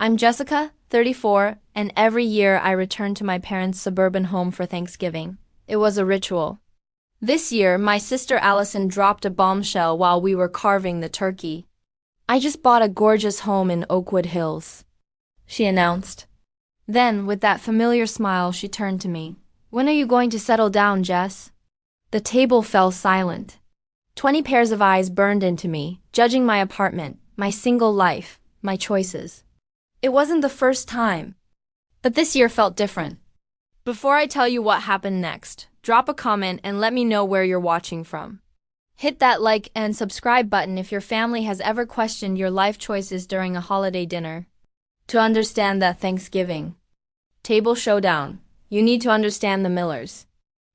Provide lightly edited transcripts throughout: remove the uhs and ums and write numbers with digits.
I'm Jessica, 34, and every year I return to my parents' suburban home for Thanksgiving. It was a ritual. This year, my sister Allison dropped a bombshell while we were carving the turkey. "I just bought a gorgeous home in Oakwood Hills," she announced. Then, with that familiar smile, she turned to me. "When are you going to settle down, Jess?" The table fell silent. 20 pairs of eyes burned into me, judging my apartment, my single life, my choices. It wasn't the first time, but this year felt different. Before I tell you what happened next, drop a comment and let me know where you're watching from. Hit that like and subscribe button if your family has ever questioned your life choices during a holiday dinner. To understand that Thanksgiving table showdown, you need to understand the Millers.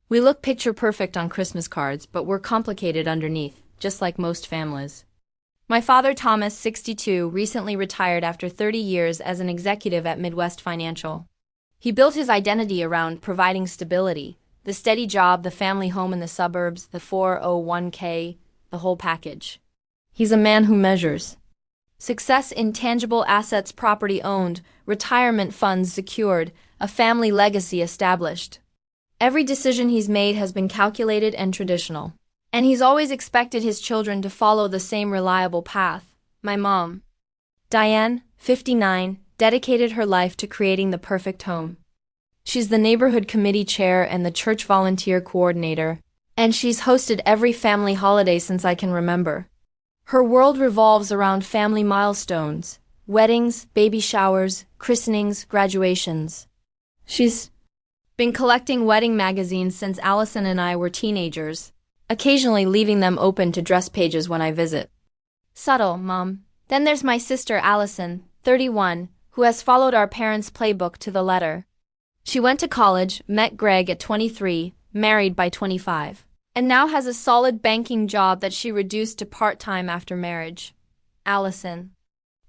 We look picture perfect on Christmas cards, but we're complicated underneath, just like most families. My father, Thomas, 62, recently retired after 30 years as an executive at Midwest Financial. He built his identity around providing stability, the steady job, the family home in the suburbs, the 401k, the whole package. He's a man who measures success in tangible assets, property owned, retirement funds secured, a family legacy established. Every decision he's made has been calculated and traditional. And he's always expected his children to follow the same reliable path. My mom, Diane, 59, dedicated her life to creating the perfect home. She's the neighborhood committee chair and the church volunteer coordinator, and she's hosted every family holiday since I can remember. Her world revolves around family milestones, weddings, baby showers, christenings, graduations. She's been collecting wedding magazines since Allison and I were teenagers, occasionally leaving them open to dress pages when I visit. Subtle, Mom. Then there's my sister Allison, 31, who has followed our parents' playbook to the letter. She went to college, met Greg at 23, married by 25, and now has a solid banking job that she reduced to part-time after marriage. Allison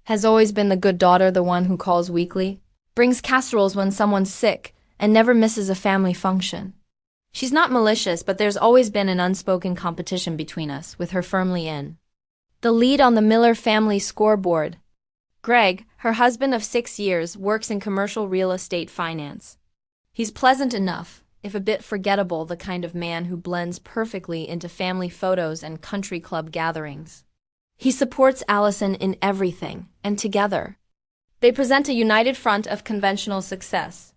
has always been the good daughter, the one who calls weekly, brings casseroles when someone's sick, and never misses a family function. She's not malicious, but there's always been an unspoken competition between us, with her firmly in the lead on the Miller family scoreboard. Greg, her husband of 6 years, works in commercial real estate finance. He's pleasant enough, if a bit forgettable, the kind of man who blends perfectly into family photos and country club gatherings. He supports Allison in everything, and together they present a united front of conventional success.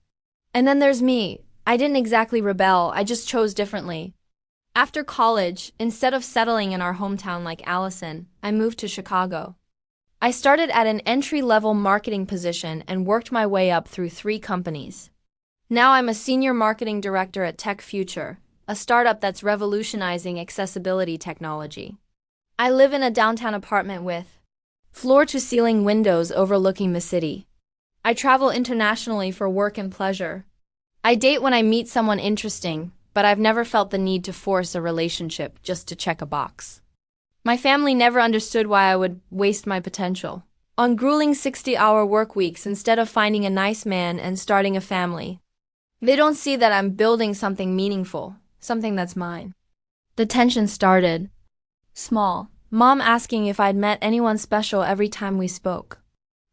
And then there's me. I didn't exactly rebel, I just chose differently. After college, instead of settling in our hometown like Allison, I moved to Chicago. I started at an entry-level marketing position and worked my way up through 3 companies. Now I'm a senior marketing director at Tech Future, a startup that's revolutionizing accessibility technology. I live in a downtown apartment with floor-to-ceiling windows overlooking the city. I travel internationally for work and pleasure. I date when I meet someone interesting, but I've never felt the need to force a relationship just to check a box. My family never understood why I would waste my potential on grueling 60-hour work weeks instead of finding a nice man and starting a family. They don't see that I'm building something meaningful, something that's mine. The tension started small. Mom asking if I'd met anyone special every time we spoke.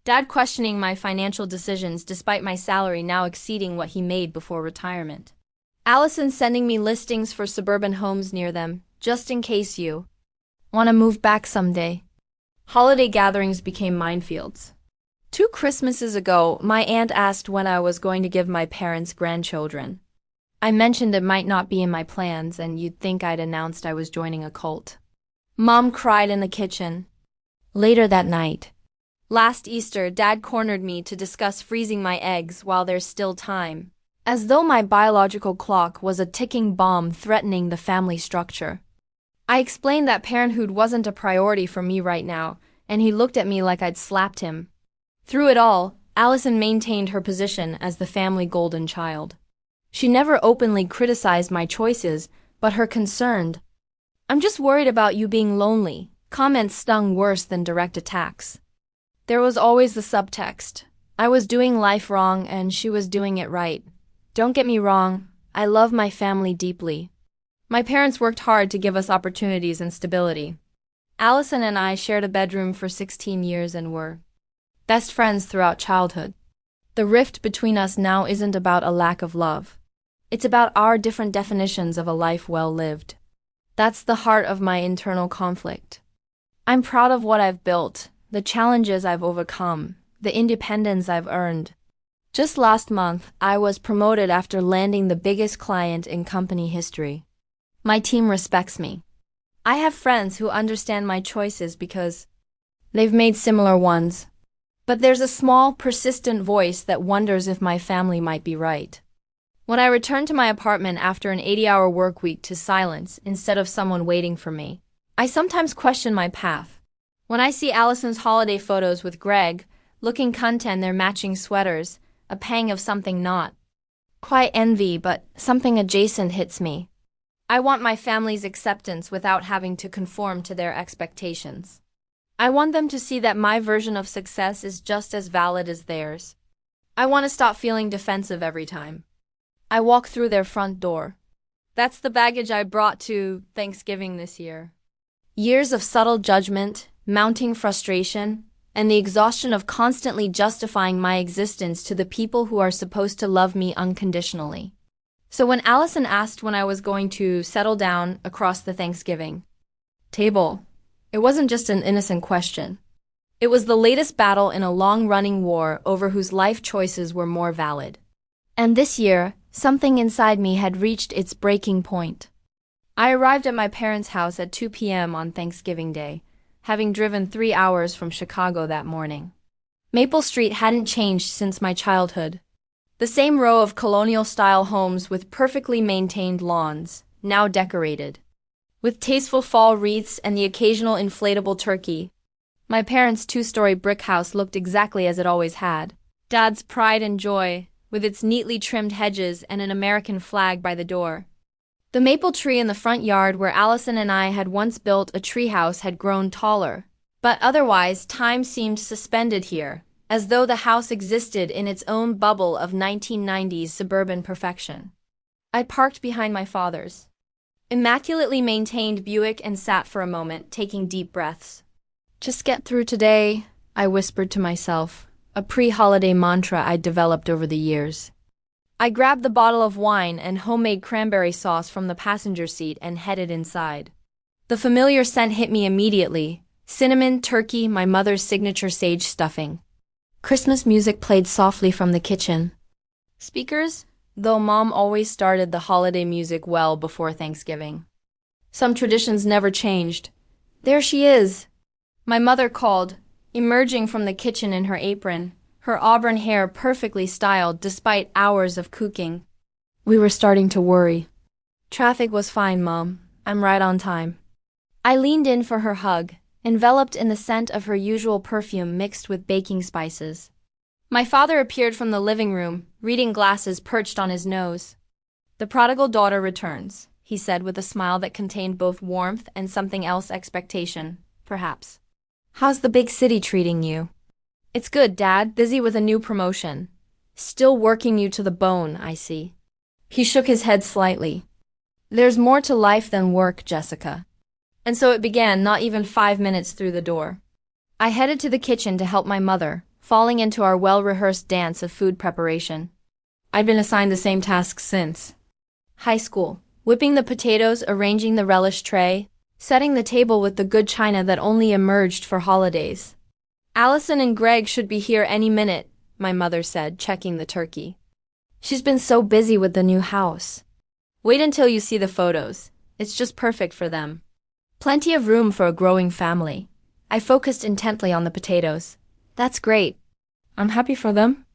Dad questioning my financial decisions despite my salary now exceeding what he made before retirement. Allison sending me listings for suburban homes near them, just in case you want to move back someday. Holiday gatherings became minefields. 2 Christmases ago, my aunt asked when I was going to give my parents grandchildren. I mentioned it might not be in my plans, and you'd think I'd announced I was joining a cult. Mom cried in the kitchen. Later that night, last Easter, Dad cornered me to discuss freezing my eggs while there's still time, as though my biological clock was a ticking bomb threatening the family structure. I explained that parenthood wasn't a priority for me right now, and he looked at me like I'd slapped him. Through it all, Allison maintained her position as the family golden child. She never openly criticized my choices, but her concerned, "I'm just worried about you being lonely," comments stung worse than direct attacks. There was always the subtext. I was doing life wrong and she was doing it right. Don't get me wrong, I love my family deeply. My parents worked hard to give us opportunities and stability. Allison and I shared a bedroom for 16 years and were Best friends throughout childhood. The rift between us now isn't about a lack of love. It's about our different definitions of a life well lived. That's the heart of my internal conflict. I'm proud of what I've built, the challenges I've overcome, the independence I've earned. Just last month, I was promoted after landing the biggest client in company history. My team respects me. I have friends who understand my choices because they've made similar ones. But there's a small, persistent voice that wonders if my family might be right. When I return to my apartment after an 80-hour work week to silence instead of someone waiting for me, I sometimes question my path. When I see Allison's holiday photos with Greg, looking content in their matching sweaters, a pang of something not quite envy but something adjacent hits me. I want my family's acceptance without having to conform to their expectations. I want them to see that my version of success is just as valid as theirs. I want to stop feeling defensive every time I walk through their front door. That's the baggage I brought to Thanksgiving this year. Years of subtle judgment, mounting frustration, and the exhaustion of constantly justifying my existence to the people who are supposed to love me unconditionally. So when Allison asked when I was going to settle down across the Thanksgiving table, it wasn't just an innocent question. It was the latest battle in a long-running war over whose life choices were more valid. And this year, something inside me had reached its breaking point. I arrived at my parents' house at 2 p.m. on Thanksgiving Day, having driven 3 hours from Chicago that morning. Maple Street hadn't changed since my childhood. The same row of colonial-style homes with perfectly maintained lawns, now decorated with tasteful fall wreaths and the occasional inflatable turkey. My parents' 2-story brick house looked exactly as it always had. Dad's pride and joy, with its neatly trimmed hedges and an American flag by the door. The maple tree in the front yard where Allison and I had once built a treehouse had grown taller, but otherwise time seemed suspended here, as though the house existed in its own bubble of 1990s suburban perfection. I parked behind my father's immaculately maintained Buick and sat for a moment, taking deep breaths. Just get through today, I whispered to myself, a pre-holiday mantra I'd developed over the years. I grabbed the bottle of wine and homemade cranberry sauce from the passenger seat and headed inside. The familiar scent hit me immediately: cinnamon, turkey, my mother's signature sage stuffing. Christmas music played softly from the kitchen speakers, though Mom always started the holiday music well before Thanksgiving. Some traditions never changed. There she is, my mother called, emerging from the kitchen in her apron, her auburn hair perfectly styled despite hours of cooking. We were starting to worry. Traffic was fine, Mom. I'm right on time. I leaned in for her hug, enveloped in the scent of her usual perfume mixed with baking spices. My father appeared from the living room, reading glasses perched on his nose. The prodigal daughter returns, he said with a smile that contained both warmth and something else, expectation, perhaps. How's the big city treating you? It's good, Dad, busy with a new promotion. Still working you to the bone, I see. He shook his head slightly. There's more to life than work, Jessica. And so it began, not even 5 minutes through the door. I headed to the kitchen to help my mother, falling into our well-rehearsed dance of food preparation. I'd been assigned the same tasks since high school, whipping the potatoes, arranging the relish tray, setting the table with the good china that only emerged for holidays. Allison and Greg should be here any minute, my mother said, checking the turkey. She's been so busy with the new house. Wait until you see the photos. It's just perfect for them. Plenty of room for a growing family. I focused intently on the potatoes. That's great. I'm happy for them.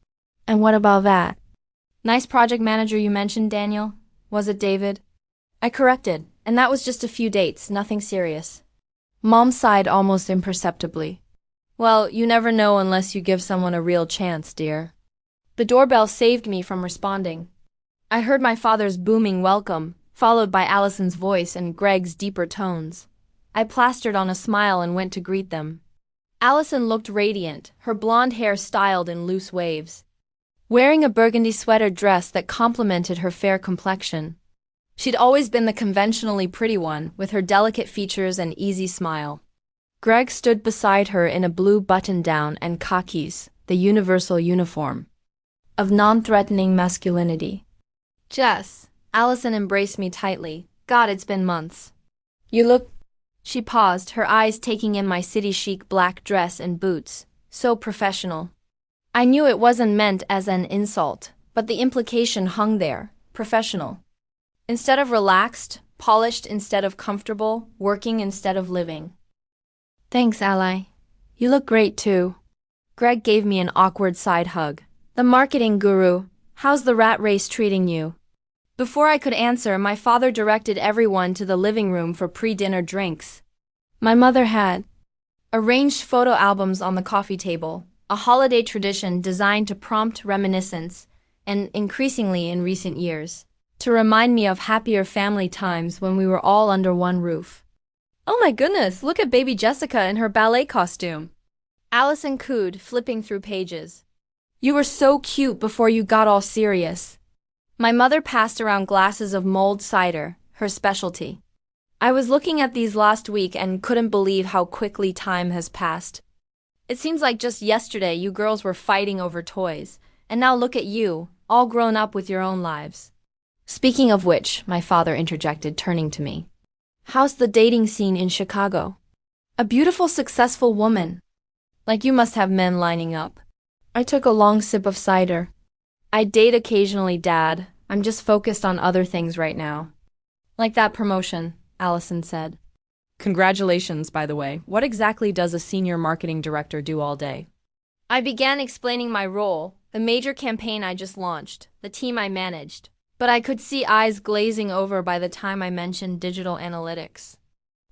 And what about that? Nice project manager you mentioned, Daniel. Was it David? I corrected, and that was just a few dates, nothing serious. Mom sighed almost imperceptibly. Well, you never know unless you give someone a real chance, dear. The doorbell saved me from responding. I heard my father's booming welcome, followed by Allison's voice and Greg's deeper tones. I plastered on a smile and went to greet them. Allison looked radiant, her blonde hair styled in loose waves, wearing a burgundy sweater dress that complemented her fair complexion. She'd always been the conventionally pretty one, with her delicate features and easy smile. Greg stood beside her in a blue button-down and khakis, the universal uniform of non-threatening masculinity. Jess, Allison embraced me tightly. God, it's been months. You look... She paused, her eyes taking in my city chic black dress and boots. So professional. I knew it wasn't meant as an insult, but the implication hung there. Professional. Instead of relaxed, polished instead of comfortable, working instead of living. Thanks, ally. You look great too. Greg gave me an awkward side hug. The marketing guru, how's the rat race treating you? Before I could answer, my father directed everyone to the living room for pre-dinner drinks. My mother had arranged photo albums on the coffee table, a holiday tradition designed to prompt reminiscence, and increasingly in recent years, to remind me of happier family times when we were all under one roof. Oh my goodness, look at baby Jessica in her ballet costume. Allison cooed, flipping through pages. You were so cute before you got all serious. My mother passed around glasses of mulled cider, her specialty. I was looking at these last week and couldn't believe how quickly time has passed. It seems like just yesterday you girls were fighting over toys, and now look at you, all grown up with your own lives. Speaking of which, my father interjected, turning to me. How's the dating scene in Chicago? A beautiful, successful woman. Like you must have men lining up. I took a long sip of cider. I date occasionally, Dad. I'm just focused on other things right now. Like that promotion, Allison said. Congratulations, by the way. What exactly does a senior marketing director do all day? I began explaining my role, the major campaign I just launched, the team I managed. But I could see eyes glazing over by the time I mentioned digital analytics.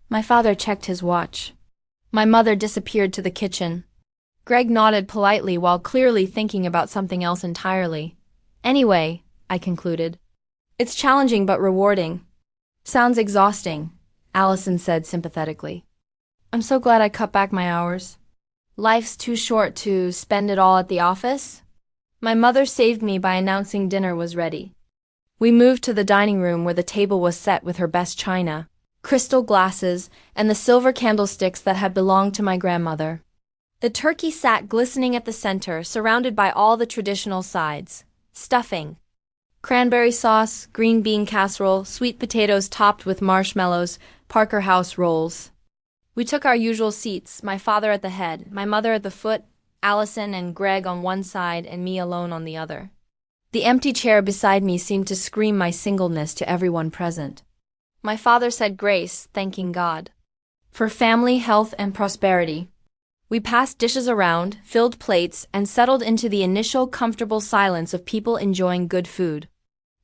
My father checked his watch. My mother disappeared to the kitchen. Greg nodded politely while clearly thinking about something else entirely. Anyway, I concluded. It's challenging but rewarding. Sounds exhausting, Allison said sympathetically. I'm so glad I cut back my hours. Life's too short to spend it all at the office. My mother saved me by announcing dinner was ready. We moved to the dining room where the table was set with her best china, crystal glasses, and the silver candlesticks that had belonged to my grandmother. The turkey sat glistening at the center, surrounded by all the traditional sides. Stuffing, cranberry sauce, green bean casserole, sweet potatoes topped with marshmallows, Parker House rolls. We took our usual seats, my father at the head, my mother at the foot, Allison and Greg on one side, and me alone on the other. The empty chair beside me seemed to scream my singleness to everyone present. My father said grace, thanking God for family, health, and prosperity. We passed dishes around, filled plates, and settled into the initial comfortable silence of people enjoying good food.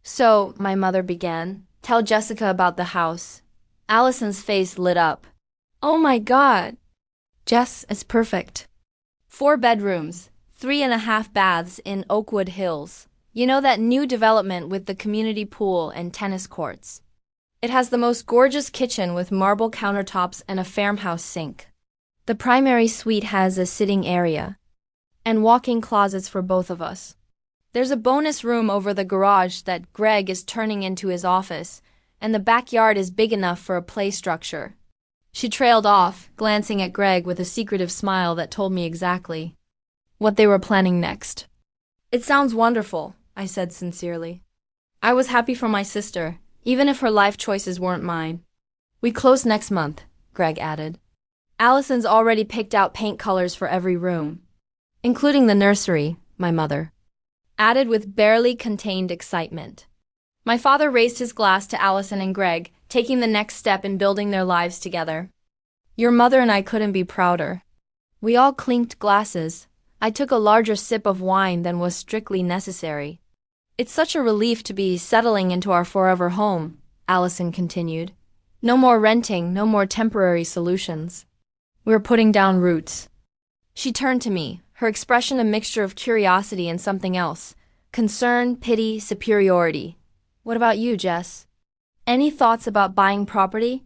So, my mother began, tell Jessica about the house. Allison's face lit up. Oh my God! Jess, it's perfect. 4 bedrooms, 3.5 baths in Oakwood Hills. You know that new development with the community pool and tennis courts. It has the most gorgeous kitchen with marble countertops and a farmhouse sink. The primary suite has a sitting area and walk-in closets for both of us. There's a bonus room over the garage that Greg is turning into his office, and the backyard is big enough for a play structure. She trailed off, glancing at Greg with a secretive smile that told me exactly what they were planning next. It sounds wonderful, I said sincerely. I was happy for my sister, even if her life choices weren't mine. We close next month, Greg added. Allison's already picked out paint colors for every room, including the nursery, my mother added with barely contained excitement. My father raised his glass to Allison and Greg, taking the next step in building their lives together. Your mother and I couldn't be prouder. We all clinked glasses. I took a larger sip of wine than was strictly necessary. It's such a relief to be settling into our forever home, Allison continued. No more renting, no more temporary solutions. We're putting down roots. She turned to me, her expression a mixture of curiosity and something else. Concern, pity, superiority. What about you, Jess? Any thoughts about buying property?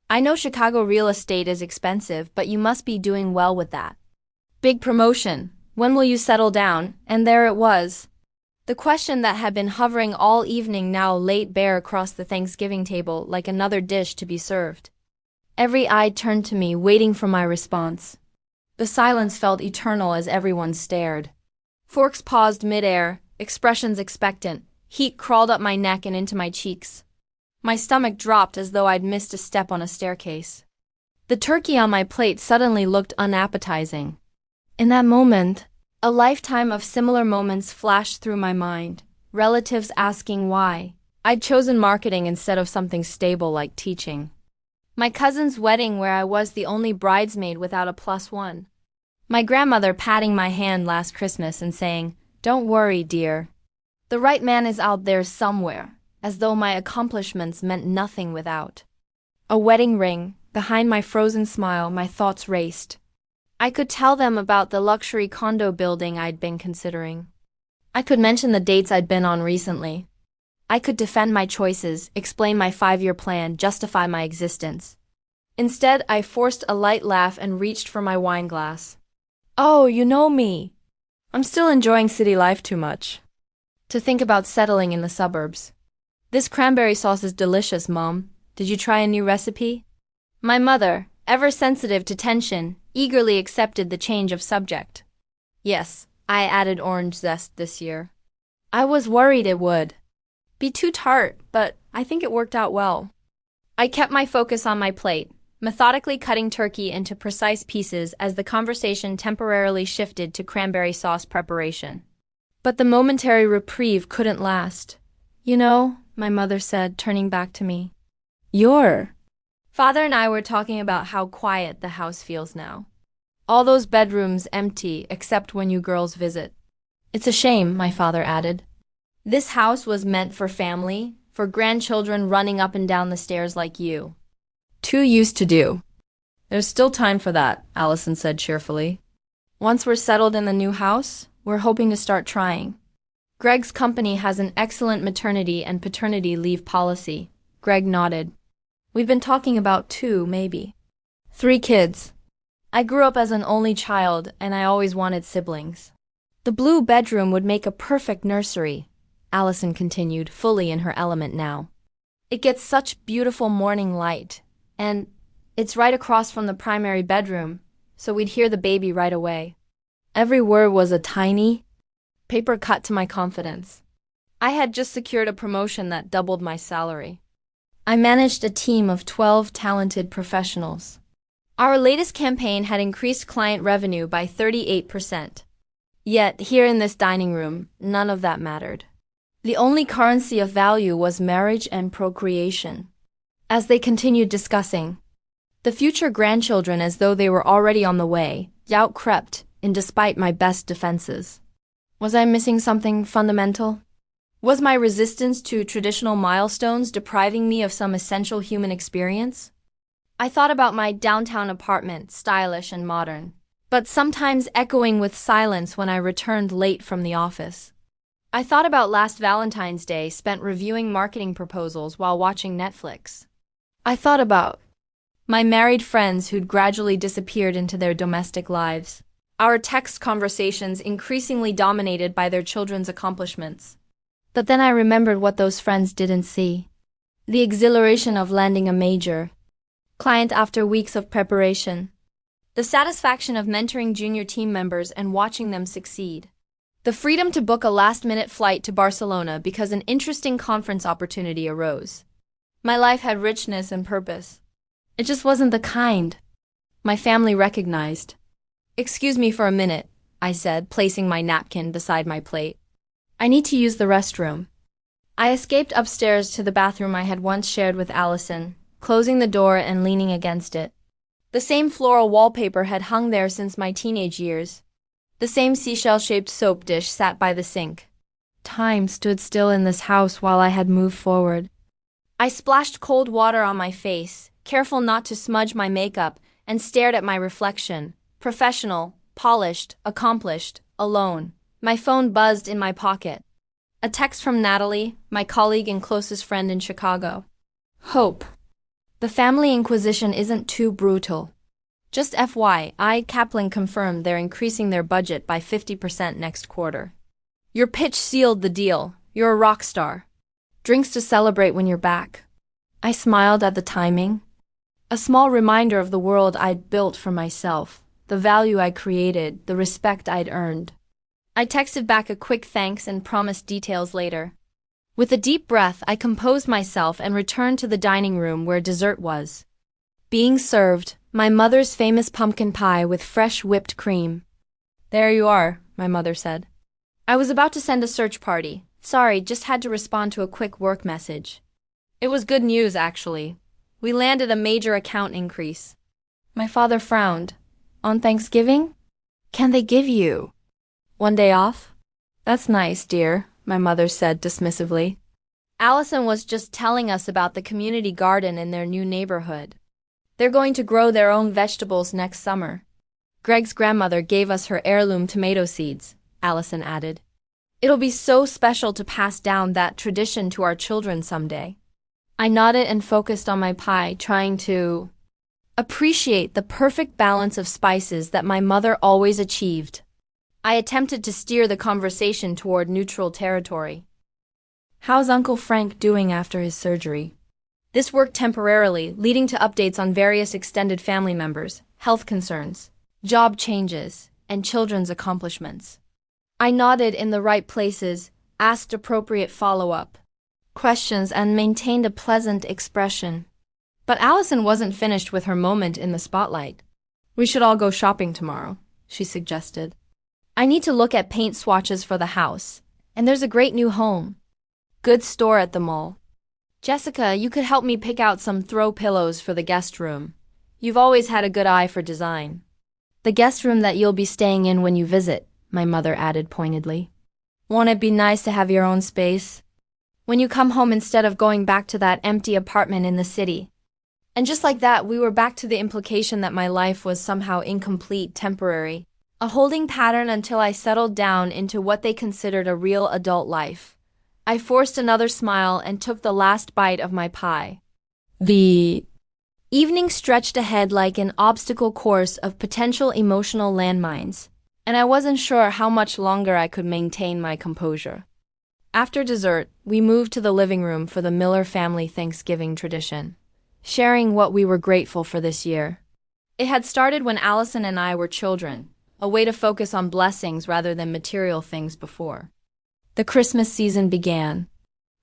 I know Chicago real estate is expensive, but you must be doing well with that. Big promotion. When will you settle down? And there it was. The question that had been hovering all evening now laid bare across the Thanksgiving table like another dish to be served. Every eye turned to me, waiting for my response. The silence felt eternal as everyone stared. Forks paused midair, expressions expectant. Heat crawled up my neck and into my cheeks. My stomach dropped as though I'd missed a step on a staircase. The turkey on my plate suddenly looked unappetizing. In that moment, a lifetime of similar moments flashed through my mind. Relatives asking why I'd chosen marketing instead of something stable like teaching. My cousin's wedding where I was the only bridesmaid without a +1. My grandmother patting my hand last Christmas and saying, "Don't worry, dear. The right man is out there somewhere," as though my accomplishments meant nothing without. A wedding ring. Behind my frozen smile, my thoughts raced. I could tell them about the luxury condo building I'd been considering. I could mention the dates I'd been on recently. I could defend my choices, explain my 5-year plan, justify my existence. Instead, I forced a light laugh and reached for my wine glass. "Oh, you know me. I'm still enjoying city life too much to think about settling in the suburbs. This cranberry sauce is delicious, Mom. Did you try a new recipe?" My mother, ever sensitive to tension, eagerly accepted the change of subject. "Yes, I added orange zest this year. I was worried it would be too tart, but I think it worked out well." I kept my focus on my plate, methodically cutting turkey into precise pieces as the conversation temporarily shifted to cranberry sauce preparation. But the momentary reprieve couldn't last. "You know," my mother said, turning back to me, "your father and I were talking about how quiet the house feels now. All those bedrooms empty except when you girls visit. It's a shame," my father added. "This house was meant for family, for grandchildren running up and down the stairs like you. Too used to do." "There's still time for that," Allison said cheerfully. "Once we're settled in the new house, we're hoping to start trying. Greg's company has an excellent maternity and paternity leave policy." Greg nodded. "We've been talking about 2, maybe 3 kids. I grew up as an only child, and I always wanted siblings." "The blue bedroom would make a perfect nursery," Allison continued, fully in her element now. "It gets such beautiful morning light, and it's right across from the primary bedroom, so we'd hear the baby right away." Every word was a tiny paper cut to my confidence. I had just secured a promotion that doubled my salary. I managed a team of 12 talented professionals. Our latest campaign had increased client revenue by 38%. Yet, here in this dining room, none of that mattered. The only currency of value was marriage and procreation. As they continued discussing the future grandchildren as though they were already on the way, doubt crept in despite my best defenses. Was I missing something fundamental? Was my resistance to traditional milestones depriving me of some essential human experience? I thought about my downtown apartment, stylish and modern, but sometimes echoing with silence when I returned late from the office. I thought about last Valentine's Day spent reviewing marketing proposals while watching Netflix. I thought about my married friends who'd gradually disappeared into their domestic lives, our text conversations increasingly dominated by their children's accomplishments. But then I remembered what those friends didn't see. The exhilaration of landing a major client after weeks of preparation. The satisfaction of mentoring junior team members and watching them succeed. The freedom to book a last-minute flight to Barcelona because an interesting conference opportunity arose. My life had richness and purpose. It just wasn't the kind my family recognized. "Excuse me for a minute," I said, placing my napkin beside my plate. "I need to use the restroom." I escaped upstairs to the bathroom I had once shared with Allison, closing the door and leaning against it. The same floral wallpaper had hung there since my teenage years. The same seashell-shaped soap dish sat by the sink. Time stood still in this house while I had moved forward. I splashed cold water on my face, careful not to smudge my makeup, and stared at my reflection. Professional, polished, accomplished, alone. My phone buzzed in my pocket. A text from Natalie, my colleague and closest friend in Chicago. "Hope. The family inquisition isn't too brutal. Just FYI, Kaplan confirmed they're increasing their budget by 50% next quarter. Your pitch sealed the deal. You're a rock star. Drinks to celebrate when you're back." I smiled at the timing. A small reminder of the world I'd built for myself, the value I created, the respect I'd earned. I texted back a quick thanks and promised details later. With a deep breath, I composed myself and returned to the dining room where dessert was being served, my mother's famous pumpkin pie with fresh whipped cream. There you are, my mother said. I was about to send a search party. Sorry, just had to respond to a quick work message. It was good news, actually. We landed a major account increase. My father frowned. On Thanksgiving? Can they give you one day off? That's nice, dear, my mother said dismissively. Allison was just telling us about the community garden in their new neighborhood. They're going to grow their own vegetables next summer. Greg's grandmother gave us her heirloom tomato seeds, Allison added. It'll be so special to pass down that tradition to our children someday. I nodded and focused on my pie, trying to appreciate the perfect balance of spices that my mother always achieved. I attempted to steer the conversation toward neutral territory. How's Uncle Frank doing after his surgery? This worked temporarily, leading to updates on various extended family members, health concerns, job changes, and children's accomplishments. I nodded in the right places, asked appropriate follow-up questions, and maintained a pleasant expression. But Allison wasn't finished with her moment in the spotlight. We should all go shopping tomorrow, she suggested. I need to look at paint swatches for the house, and there's a great new home goods store at the mall. Jessica, you could help me pick out some throw pillows for the guest room. You've always had a good eye for design. The guest room that you'll be staying in when you visit, my mother added pointedly. Won't it be nice to have your own space when you come home instead of going back to that empty apartment in the city? And just like that, we were back to the implication that my life was somehow incomplete, temporary, a holding pattern until I settled down into what they considered a real adult life. I forced another smile and took the last bite of my pie. The evening stretched ahead like an obstacle course of potential emotional landmines, and I wasn't sure how much longer I could maintain my composure. After dessert, we moved to the living room for the Miller family Thanksgiving tradition, sharing what we were grateful for this year. It had started when Allison and I were children, a way to focus on blessings rather than material things before the Christmas season began.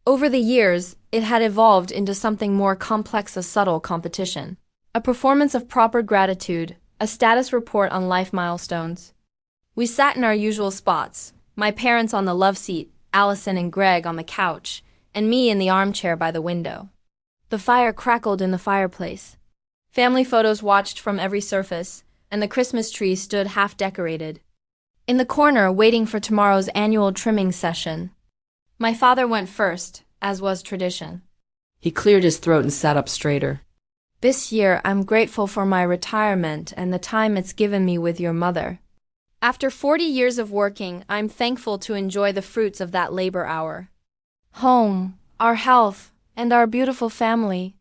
Over the years, it had evolved into something more complex, a subtle competition, a performance of proper gratitude, a status report on life milestones. We sat in our usual spots, my parents on the love seat, Allison and Greg on the couch, and me in the armchair by the window. The fire crackled in the fireplace. Family photos watched from every surface, and the Christmas tree stood half-decorated. In the corner, waiting for tomorrow's annual trimming session, my father went first, as was tradition. He cleared his throat and sat up straighter. This year, I'm grateful for my retirement and the time it's given me with your mother. After 40 years of working, I'm thankful to enjoy the fruits of that labor hour. Home, our health, and our beautiful family.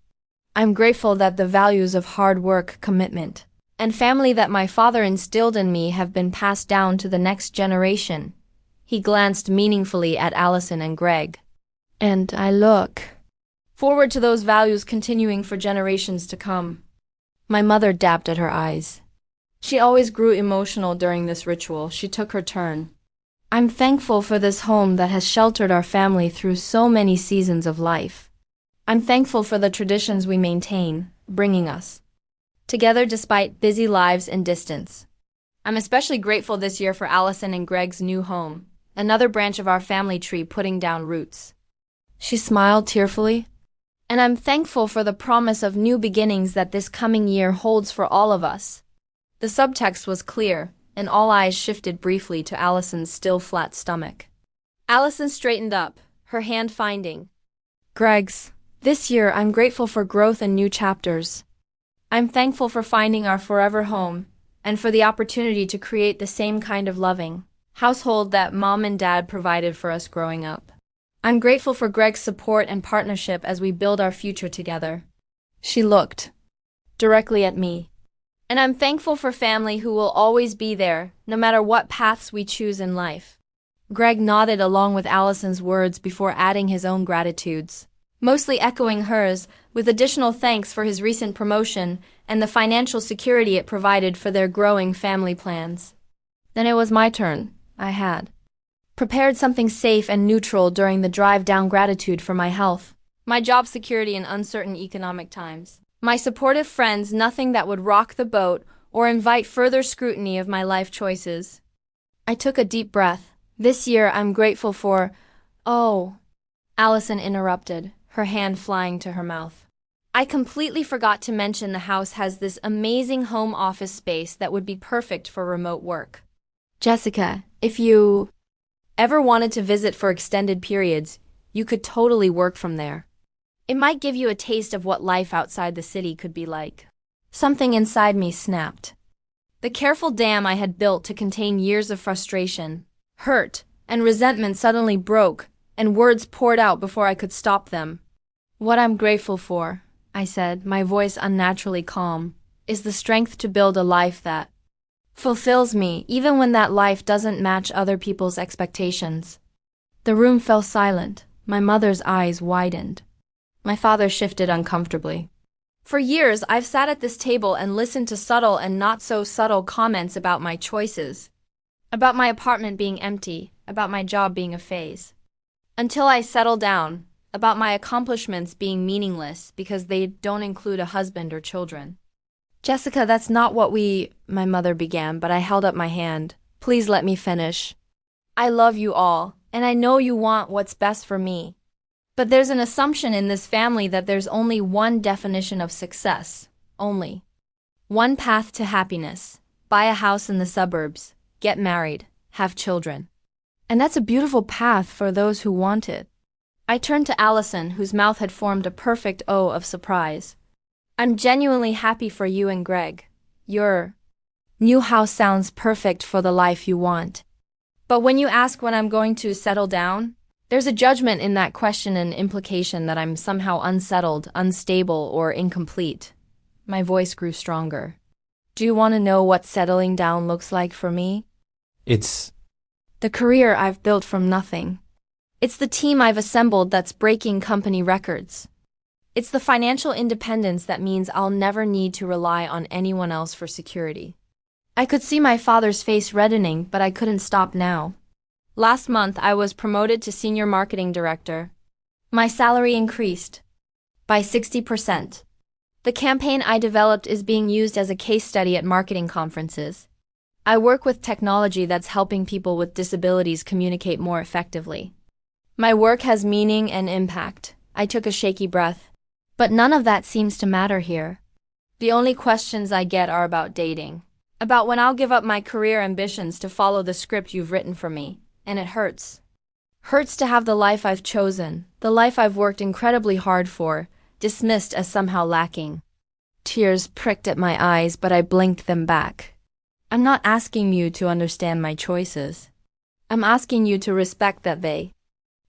I'm grateful that the values of hard work, commitment, and family that my father instilled in me have been passed down to the next generation. He glanced meaningfully at Allison and Greg. And I look forward to those values continuing for generations to come. My mother dabbed at her eyes. She always grew emotional during this ritual. She took her turn. I'm thankful for this home that has sheltered our family through so many seasons of life. I'm thankful for the traditions we maintain, bringing us together despite busy lives and distance. I'm especially grateful this year for Allison and Greg's new home, another branch of our family tree putting down roots. She smiled tearfully. And I'm thankful for the promise of new beginnings that this coming year holds for all of us. The subtext was clear, and all eyes shifted briefly to Allison's still flat stomach. Allison straightened up, her hand finding Greg's. This year, I'm grateful for growth and new chapters. I'm thankful for finding our forever home, and for the opportunity to create the same kind of loving household that Mom and Dad provided for us growing up. I'm grateful for Greg's support and partnership as we build our future together. She looked directly at me. And I'm thankful for family who will always be there, no matter what paths we choose in life. Greg nodded along with Allison's words before adding his own gratitudes. mostly echoing hers, with additional thanks for his recent promotion and the financial security it provided for their growing family plans. Then it was my turn. I had prepared something safe and neutral during the drive down, gratitude for my health, my job security in uncertain economic times, my supportive friends, nothing that would rock the boat or invite further scrutiny of my life choices. I took a deep breath. This year I'm grateful for… Oh, Allison interrupted, her hand flying to her mouth. I completely forgot to mention the house has this amazing home office space that would be perfect for remote work. Jessica, if you ever wanted to visit for extended periods, you could totally work from there. It might give you a taste of what life outside the city could be like. Something inside me snapped. The careful dam I had built to contain years of frustration, hurt, and resentment suddenly broke, and words poured out before I could stop them. What I'm grateful for, I said, my voice unnaturally calm, is the strength to build a life that fulfills me, even when that life doesn't match other people's expectations. The room fell silent. My mother's eyes widened. My father shifted uncomfortably. For years, I've sat at this table and listened to subtle and not so subtle comments about my choices, about my apartment being empty, about my job being a phase. Until I settled down, about my accomplishments being meaningless because they don't include a husband or children. Jessica, that's not what my mother began, but I held up my hand. Please let me finish. I love you all, and I know you want what's best for me. But there's an assumption in this family that there's only one definition of success. Only one path to happiness. Buy a house in the suburbs, get married, have children. And that's a beautiful path for those who want it. I turned to Allison, whose mouth had formed a perfect O of surprise. I'm genuinely happy for you and Greg. Your new house sounds perfect for the life you want. But when you ask when I'm going to settle down, there's a judgment in that question and implication that I'm somehow unsettled, unstable, or incomplete. My voice grew stronger. Do you want to know what settling down looks like for me? It's the career I've built from nothing. It's the team I've assembled that's breaking company records. It's the financial independence that means I'll never need to rely on anyone else for security. I could see my father's face reddening, but I couldn't stop now. Last month, I was promoted to senior marketing director. My salary increased by 60%. The campaign I developed is being used as a case study at marketing conferences. I work with technology that's helping people with disabilities communicate more effectively. My work has meaning and impact. I took a shaky breath. But none of that seems to matter here. The only questions I get are about dating. About when I'll give up my career ambitions to follow the script you've written for me. And it hurts. Hurts to have the life I've chosen, the life I've worked incredibly hard for, dismissed as somehow lacking. Tears pricked at my eyes, but I blinked them back. I'm not asking you to understand my choices. I'm asking you to respect that they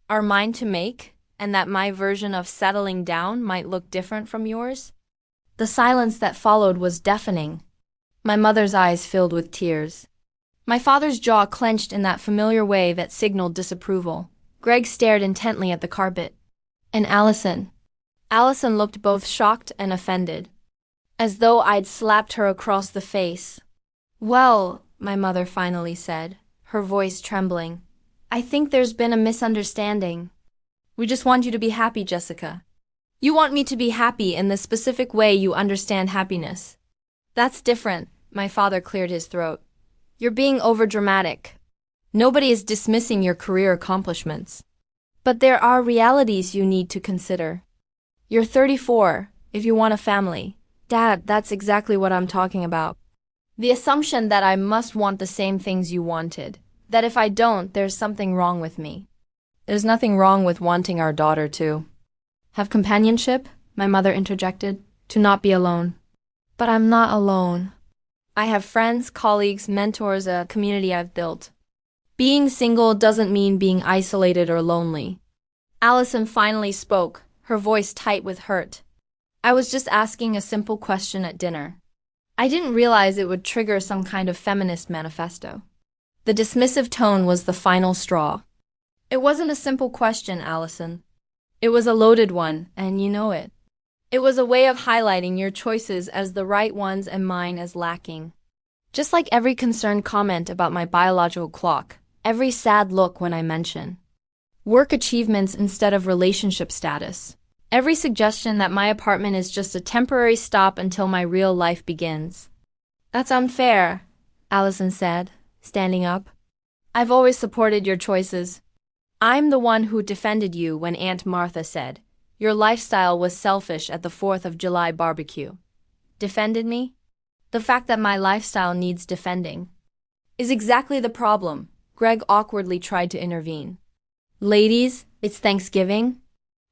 are mine to make, and that my version of settling down might look different from yours. The silence that followed was deafening. My mother's eyes filled with tears. My father's jaw clenched in that familiar way that signaled disapproval. Greg stared intently at the carpet. And Allison looked both shocked and offended, as though I'd slapped her across the face. Well, my mother finally said, her voice trembling, I think there's been a misunderstanding. We just want you to be happy, Jessica. You want me to be happy in the specific way you understand happiness. That's different, my father cleared his throat. You're being overdramatic. Nobody is dismissing your career accomplishments. But there are realities you need to consider. You're 34, if you want a family. Dad, that's exactly what I'm talking about. The assumption that I must want the same things you wanted. That if I don't, there's something wrong with me. There's nothing wrong with wanting our daughter to have companionship, my mother interjected, to not be alone. But I'm not alone. I have friends, colleagues, mentors, a community I've built. Being single doesn't mean being isolated or lonely. Allison finally spoke, her voice tight with hurt. I was just asking a simple question at dinner. I didn't realize it would trigger some kind of feminist manifesto. The dismissive tone was the final straw. It wasn't a simple question, Allison. It was a loaded one, and you know it. It was a way of highlighting your choices as the right ones and mine as lacking. Just like every concerned comment about my biological clock, every sad look when I mention work achievements instead of relationship status, every suggestion that my apartment is just a temporary stop until my real life begins. That's unfair, Allison said, standing up. I've always supported your choices. I'm the one who defended you when Aunt Martha said your lifestyle was selfish at the 4th of July barbecue. Defended me? The fact that my lifestyle needs defending is exactly the problem. Greg awkwardly tried to intervene. Ladies, it's Thanksgiving.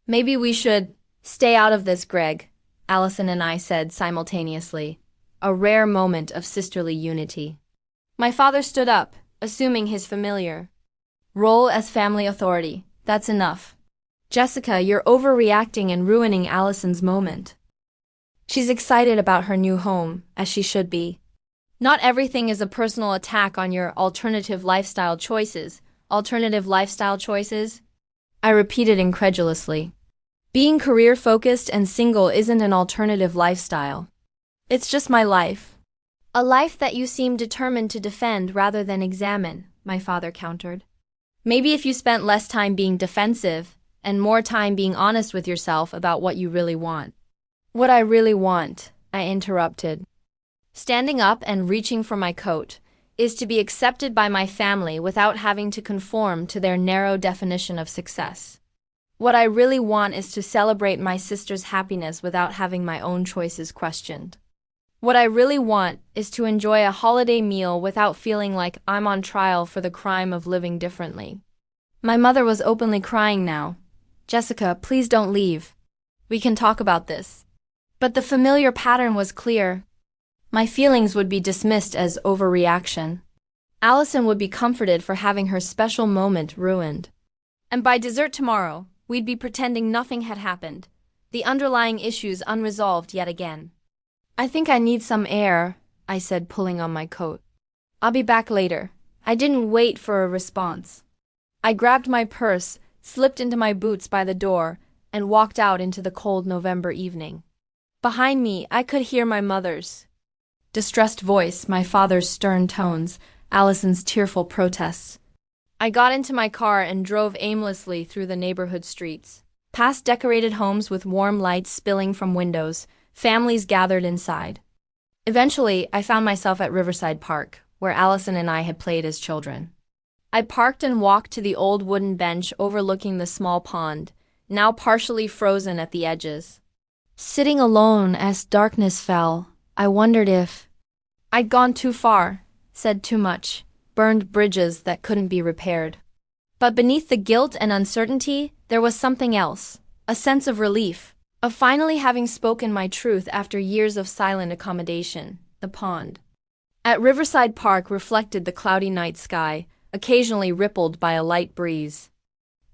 Maybe we should stay out of this, Greg, Allison and I said simultaneously, a rare moment of sisterly unity. My father stood up, assuming his familiar role as family authority. That's enough. Jessica, you're overreacting and ruining Allison's moment. She's excited about her new home, as she should be. Not everything is a personal attack on your alternative lifestyle choices. Alternative lifestyle choices? I repeated incredulously. Being career-focused and single isn't an alternative lifestyle. It's just my life. A life that you seem determined to defend rather than examine, my father countered. Maybe if you spent less time being defensive and more time being honest with yourself about what you really want. What I really want, I interrupted, standing up and reaching for my coat, is to be accepted by my family without having to conform to their narrow definition of success. What I really want is to celebrate my sister's happiness without having my own choices questioned. What I really want is to enjoy a holiday meal without feeling like I'm on trial for the crime of living differently. My mother was openly crying now. Jessica, please don't leave. We can talk about this. But the familiar pattern was clear. My feelings would be dismissed as overreaction. Allison would be comforted for having her special moment ruined. And by dessert tomorrow, we'd be pretending nothing had happened, the underlying issues unresolved yet again. I think I need some air, I said, pulling on my coat. I'll be back later. I didn't wait for a response. I grabbed my purse, slipped into my boots by the door, and walked out into the cold November evening. Behind me, I could hear my mother's distressed voice, my father's stern tones, Allison's tearful protests. I got into my car and drove aimlessly through the neighborhood streets, past decorated homes with warm lights spilling from windows, families gathered inside. Eventually, I found myself at Riverside Park, where Allison and I had played as children. I parked and walked to the old wooden bench overlooking the small pond, now partially frozen at the edges. Sitting alone as darkness fell, I wondered if I'd gone too far, said too much, burned bridges that couldn't be repaired. But beneath the guilt and uncertainty, there was something else, a sense of relief, of finally having spoken my truth after years of silent accommodation, the pond. At Riverside Park reflected the cloudy night sky, occasionally rippled by a light breeze.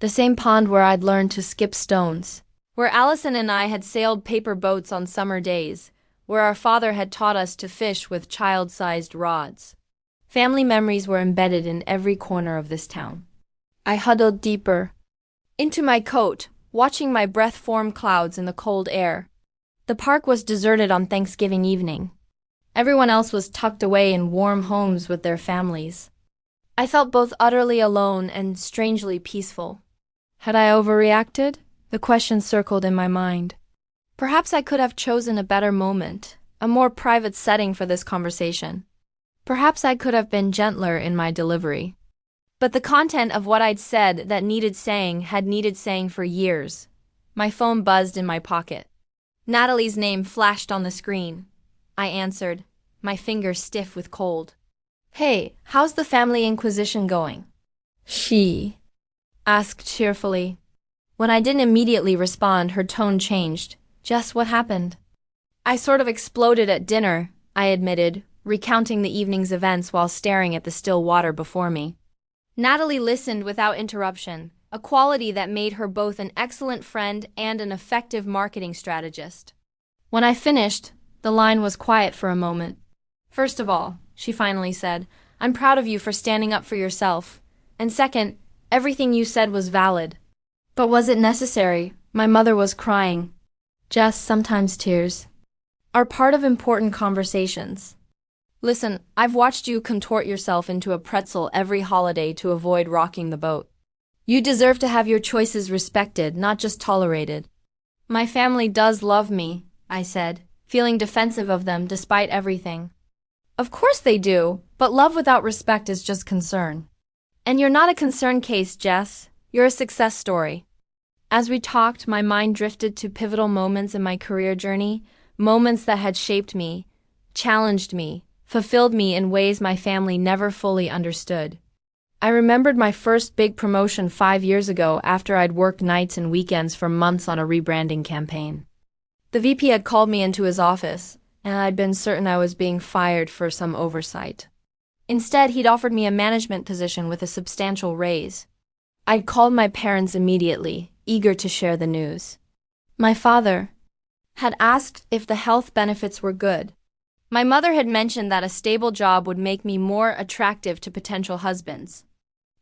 The same pond where I'd learned to skip stones, where Allison and I had sailed paper boats on summer days, where our father had taught us to fish with child-sized rods. Family memories were embedded in every corner of this town. I huddled deeper into my coat, watching my breath form clouds in the cold air. The park was deserted on Thanksgiving evening. Everyone else was tucked away in warm homes with their families. I felt both utterly alone and strangely peaceful. Had I overreacted? The question circled in my mind. Perhaps I could have chosen a better moment, a more private setting for this conversation. Perhaps I could have been gentler in my delivery. But the content of what I'd said that needed saying had needed saying for years. My phone buzzed in my pocket. Natalie's name flashed on the screen. I answered, my fingers stiff with cold. Hey, how's the family inquisition going? She asked cheerfully. When I didn't immediately respond, her tone changed. Jess, what happened? I sort of exploded at dinner, I admitted, recounting the evening's events while staring at the still water before me. Natalie listened without interruption, a quality that made her both an excellent friend and an effective marketing strategist. When I finished, the line was quiet for a moment. First of all, she finally said, I'm proud of you for standing up for yourself. And second, everything you said was valid. But was it necessary? My mother was crying. Jess, sometimes tears are part of important conversations. Listen, I've watched you contort yourself into a pretzel every holiday to avoid rocking the boat. You deserve to have your choices respected, not just tolerated. My family does love me, I said, feeling defensive of them despite everything. Of course they do, but love without respect is just concern. And you're not a concern case, Jess. You're a success story. As we talked, my mind drifted to pivotal moments in my career journey, moments that had shaped me, challenged me, fulfilled me in ways my family never fully understood. I remembered my first big promotion 5 years ago after I'd worked nights and weekends for months on a rebranding campaign. The VP had called me into his office, and I'd been certain I was being fired for some oversight. Instead, he'd offered me a management position with a substantial raise. I'd called my parents immediately, eager to share the news. My father had asked if the health benefits were good. My mother had mentioned that a stable job would make me more attractive to potential husbands.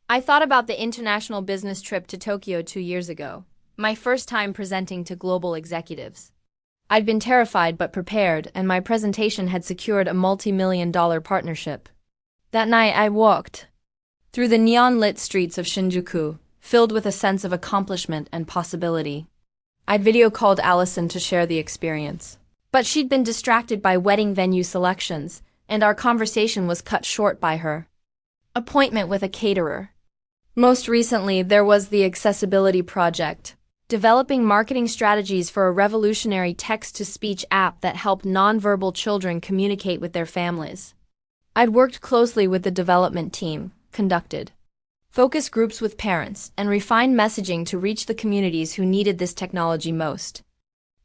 I thought about the international business trip to Tokyo 2 years ago, my first time presenting to global executives. I'd been terrified but prepared, and my presentation had secured a multi-million-dollar partnership. That night I walked through the neon-lit streets of Shinjuku, filled with a sense of accomplishment and possibility. I'd video called Allison to share the experience. But she'd been distracted by wedding venue selections, and our conversation was cut short by her appointment with a caterer. Most recently, there was the Accessibility Project, developing marketing strategies for a revolutionary text-to-speech app that helped nonverbal children communicate with their families. I'd worked closely with the development team, conducted focus groups with parents, and refined messaging to reach the communities who needed this technology most.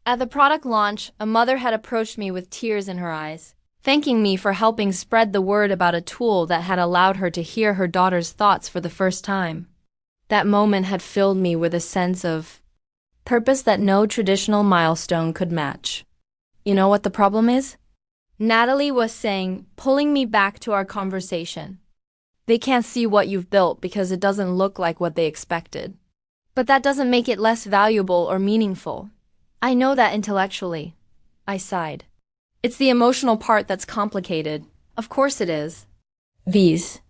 At the product launch, a mother had approached me with tears in her eyes, thanking me for helping spread the word about a tool that had allowed her to hear her daughter's thoughts for the first time. That moment had filled me with a sense of purpose that no traditional milestone could match. You know what the problem is? Natalie was saying, pulling me back to our conversation. They can't see what you've built because it doesn't look like what they expected. But that doesn't make it less valuable or meaningful. I know that intellectually. I sighed. It's the emotional part that's complicated. Of course it is. These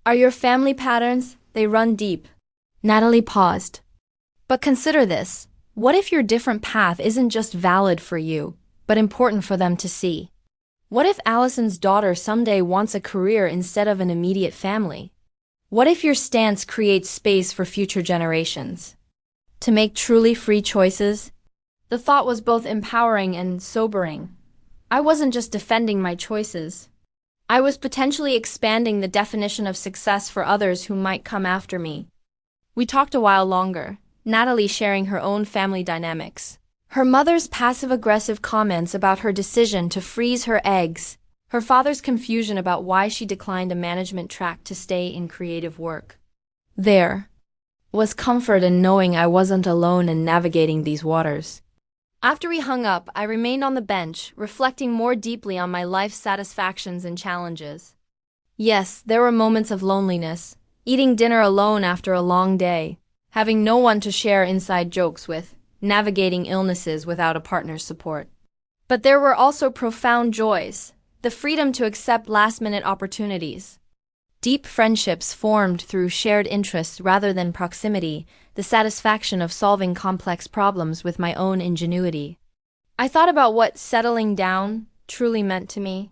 are your family patterns. They run deep. Natalie paused. But consider this. What if your different path isn't just valid for you, but important for them to see? What if Allison's daughter someday wants a career instead of an immediate family? What if your stance creates space for future generations to make truly free choices? The thought was both empowering and sobering. I wasn't just defending my choices. I was potentially expanding the definition of success for others who might come after me. We talked a while longer, Natalie sharing her own family dynamics. Her mother's passive-aggressive comments about her decision to freeze her eggs, her father's confusion about why she declined a management track to stay in creative work. There was comfort in knowing I wasn't alone in navigating these waters. After we hung up, I remained on the bench, reflecting more deeply on my life's satisfactions and challenges. Yes, there were moments of loneliness, eating dinner alone after a long day, having no one to share inside jokes with, navigating illnesses without a partner's support. But there were also profound joys, the freedom to accept last-minute opportunities. Deep friendships formed through shared interests rather than proximity, the satisfaction of solving complex problems with my own ingenuity. I thought about what settling down truly meant to me.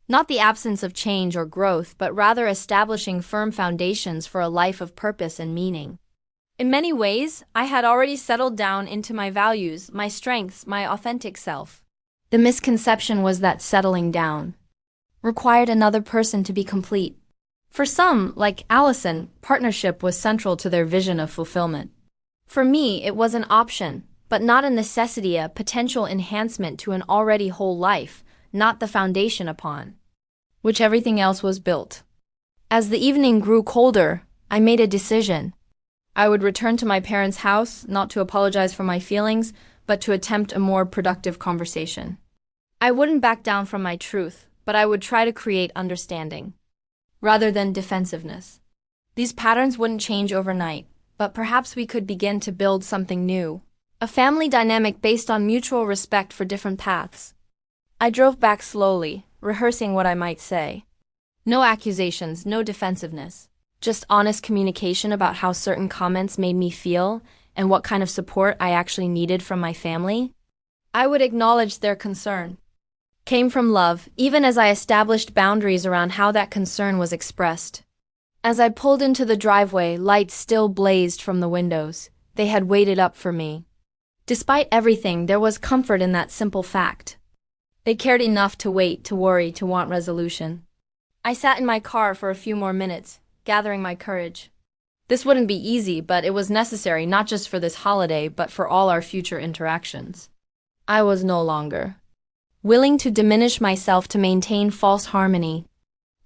Not the absence of change or growth, but rather establishing firm foundations for a life of purpose and meaning. In many ways, I had already settled down into my values, my strengths, my authentic self. The misconception was that settling down required another person to be complete. For some, like Allison, partnership was central to their vision of fulfillment. For me, it was an option, but not a necessity, a potential enhancement to an already whole life, not the foundation upon which everything else was built. As the evening grew colder, I made a decision. I would return to my parents' house, not to apologize for my feelings, but to attempt a more productive conversation. I wouldn't back down from my truth, but I would try to create understanding, rather than defensiveness. These patterns wouldn't change overnight, but perhaps we could begin to build something new. A family dynamic based on mutual respect for different paths. I drove back slowly, rehearsing what I might say. No accusations, no defensiveness. Just honest communication about how certain comments made me feel and what kind of support I actually needed from my family. I would acknowledge their concern. Came from love, even as I established boundaries around how that concern was expressed. As I pulled into the driveway, lights still blazed from the windows. They had waited up for me. Despite everything, there was comfort in that simple fact. They cared enough to wait, to worry, to want resolution. I sat in my car for a few more minutes, gathering my courage. This wouldn't be easy, but it was necessary not just for this holiday, but for all our future interactions. I was no longer willing to diminish myself to maintain false harmony.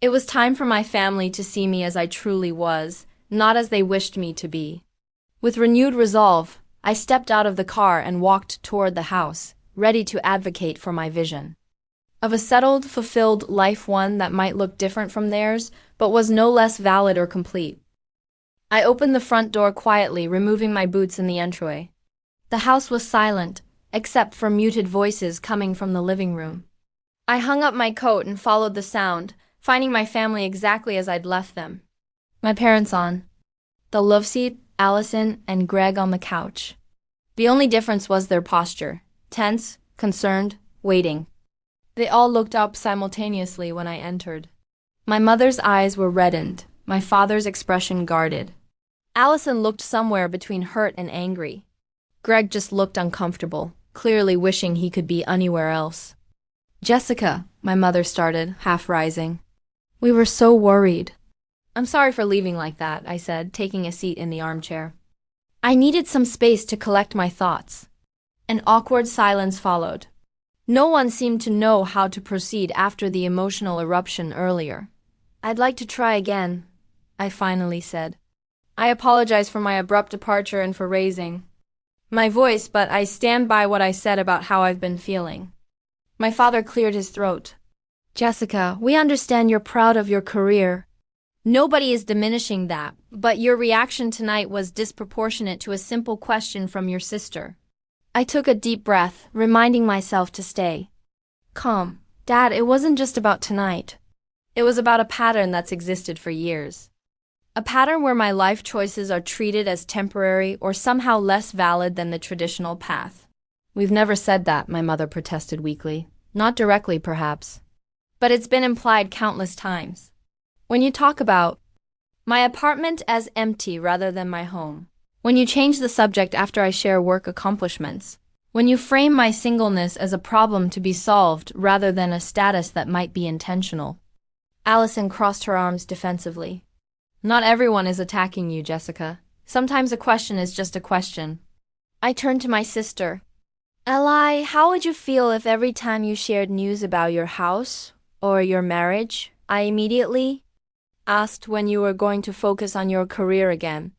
It was time for my family to see me as I truly was, not as they wished me to be. With renewed resolve, I stepped out of the car and walked toward the house, ready to advocate for my vision. Of a settled, fulfilled life, one that might look different from theirs, but was no less valid or complete. I opened the front door quietly, removing my boots in the entryway. The house was silent, except for muted voices coming from the living room. I hung up my coat and followed the sound, finding my family exactly as I'd left them. My parents on the love seat, Allison and Greg on the couch. The only difference was their posture, tense, concerned, waiting. They all looked up simultaneously when I entered. My mother's eyes were reddened, my father's expression guarded. Allison looked somewhere between hurt and angry. Greg just looked uncomfortable, clearly wishing he could be anywhere else. Jessica, my mother started, half rising. We were so worried. I'm sorry for leaving like that, I said, taking a seat in the armchair. I needed some space to collect my thoughts. An awkward silence followed. No one seemed to know how to proceed after the emotional eruption earlier. I'd like to try again, I finally said. I apologize for my abrupt departure and for raising my voice, but I stand by what I said about how I've been feeling. My father cleared his throat. Jessica, we understand you're proud of your career. Nobody is diminishing that, but your reaction tonight was disproportionate to a simple question from your sister. I took a deep breath, reminding myself to stay calm. Dad, it wasn't just about tonight. It was about a pattern that's existed for years. A pattern where my life choices are treated as temporary or somehow less valid than the traditional path. We've never said that, my mother protested weakly. Not directly, perhaps. But it's been implied countless times. When you talk about my apartment as empty rather than my home, when you change the subject after I share work accomplishments, when you frame my singleness as a problem to be solved rather than a status that might be intentional. Allison crossed her arms defensively. Not everyone is attacking you, Jessica. Sometimes a question is just a question. I turned to my sister. Eli, how would you feel if every time you shared news about your house or your marriage, I immediately asked when you were going to focus on your career again?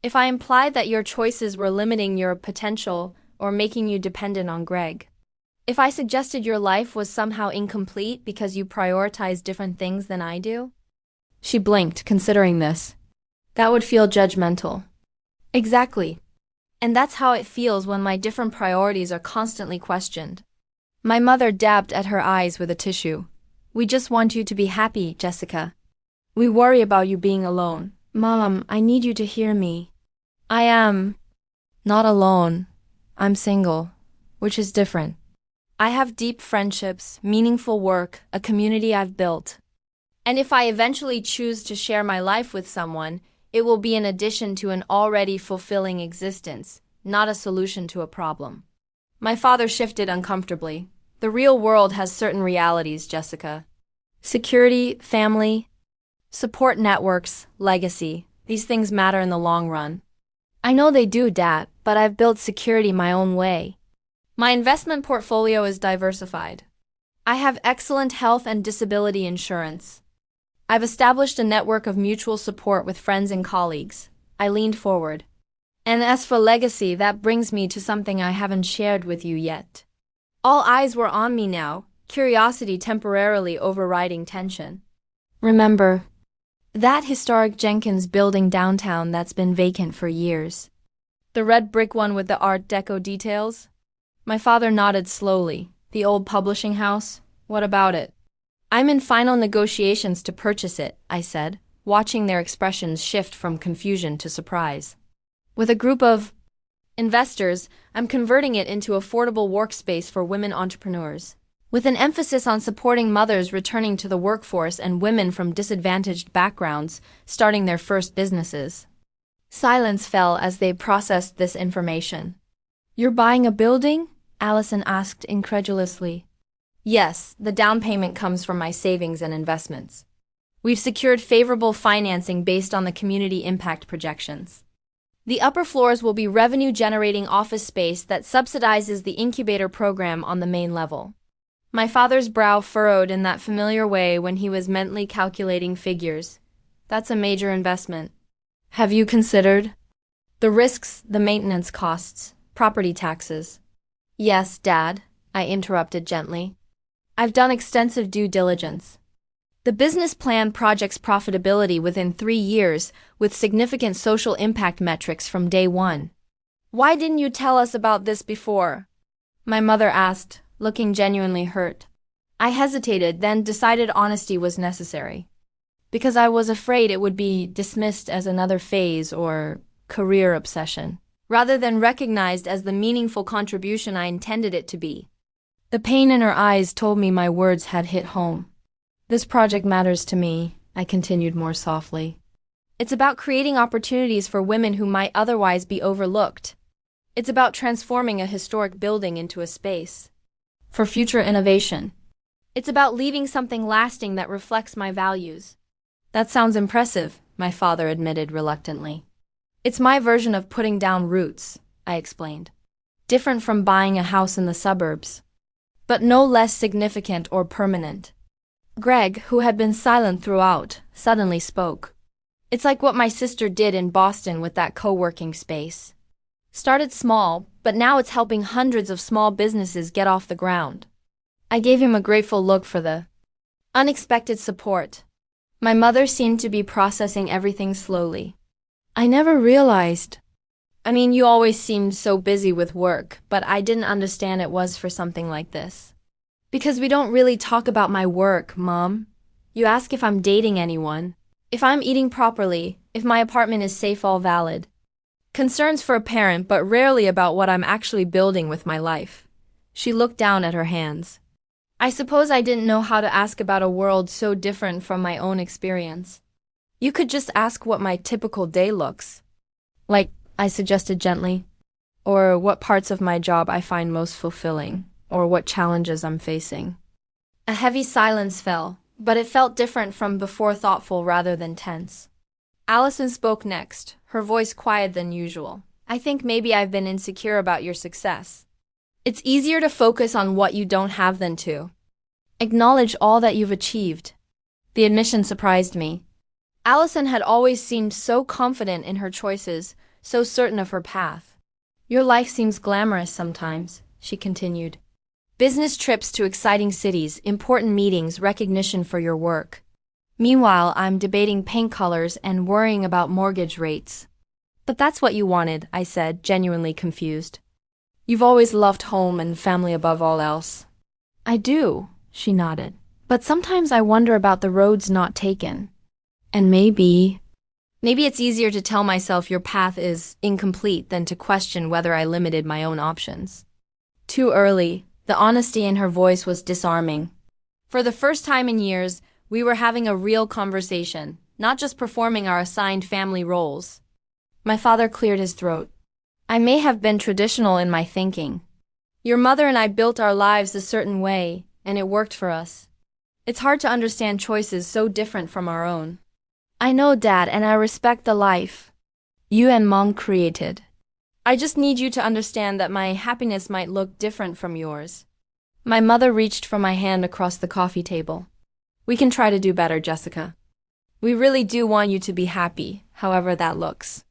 If I implied that your choices were limiting your potential or making you dependent on Greg? If I suggested your life was somehow incomplete because you prioritize different things than I do? She blinked, considering this. That would feel judgmental. Exactly. And that's how it feels when my different priorities are constantly questioned. My mother dabbed at her eyes with a tissue. We just want you to be happy, Jessica. We worry about you being alone. Mom, I need you to hear me. I am not alone. I'm single, which is different. I have deep friendships, meaningful work, a community I've built. And if I eventually choose to share my life with someone, it will be in addition to an already fulfilling existence, not a solution to a problem. My father shifted uncomfortably. The real world has certain realities, Jessica. Security, family, support networks, legacy. These things matter in the long run. I know they do, Dad, but I've built security my own way. My investment portfolio is diversified. I have excellent health and disability insurance. I've established a network of mutual support with friends and colleagues. I leaned forward. And as for legacy, that brings me to something I haven't shared with you yet. All eyes were on me now, curiosity temporarily overriding tension. Remember that historic Jenkins building downtown that's been vacant for years? The red brick one with the Art Deco details? My father nodded slowly. The old publishing house? What about it? I'm in final negotiations to purchase it, I said, watching their expressions shift from confusion to surprise. With a group of investors, I'm converting it into affordable workspace for women entrepreneurs, with an emphasis on supporting mothers returning to the workforce and women from disadvantaged backgrounds starting their first businesses. Silence fell as they processed this information. You're buying a building? Allison asked incredulously. Yes, the down payment comes from my savings and investments. We've secured favorable financing based on the community impact projections. The upper floors will be revenue-generating office space that subsidizes the incubator program on the main level. My father's brow furrowed in that familiar way when he was mentally calculating figures. That's a major investment. Have you considered the risks, the maintenance costs, property taxes? Yes, Dad, I interrupted gently. I've done extensive due diligence. The business plan projects profitability within 3 years with significant social impact metrics from day one. Why didn't you tell us about this before? My mother asked, looking genuinely hurt. I hesitated, then decided honesty was necessary. Because I was afraid it would be dismissed as another phase or career obsession, rather than recognized as the meaningful contribution I intended it to be. The pain in her eyes told me my words had hit home. This project matters to me, I continued more softly. It's about creating opportunities for women who might otherwise be overlooked. It's about transforming a historic building into a space for future innovation. It's about leaving something lasting that reflects my values. That sounds impressive, my father admitted reluctantly. It's my version of putting down roots, I explained. Different from buying a house in the suburbs, but no less significant or permanent. Greg, who had been silent throughout, suddenly spoke. It's like what my sister did in Boston with that co-working space. Started small, but now it's helping hundreds of small businesses get off the ground. I gave him a grateful look for the unexpected support. My mother seemed to be processing everything slowly. I never realized. You always seemed so busy with work, but I didn't understand it was for something like this. Because we don't really talk about my work, Mom. You ask if I'm dating anyone, if I'm eating properly, if my apartment is safe, all valid. Concerns for a parent, but rarely about what I'm actually building with my life. She looked down at her hands. I suppose I didn't know how to ask about a world so different from my own experience. You could just ask what my typical day looks like, I suggested gently, or what parts of my job I find most fulfilling, or what challenges I'm facing. A heavy silence fell, but it felt different from before, thoughtful rather than tense. Allison spoke next, her voice quieter than usual. I think maybe I've been insecure about your success. It's easier to focus on what you don't have than to acknowledge all that you've achieved. The admission surprised me. Allison had always seemed so confident in her choices, so certain of her path. Your life seems glamorous sometimes, she continued. Business trips to exciting cities, important meetings, recognition for your work. Meanwhile, I'm debating paint colors and worrying about mortgage rates. But that's what you wanted, I said, genuinely confused. You've always loved home and family above all else. I do, she nodded. But sometimes I wonder about the roads not taken. And maybe it's easier to tell myself your path is incomplete than to question whether I limited my own options. Too early, the honesty in her voice was disarming. For the first time in years, we were having a real conversation, not just performing our assigned family roles. My father cleared his throat. I may have been traditional in my thinking. Your mother and I built our lives a certain way, and it worked for us. It's hard to understand choices so different from our own. I know, Dad, and I respect the life you and Mom created. I just need you to understand that my happiness might look different from yours. My mother reached for my hand across the coffee table. We can try to do better, Jessica. We really do want you to be happy, however that looks.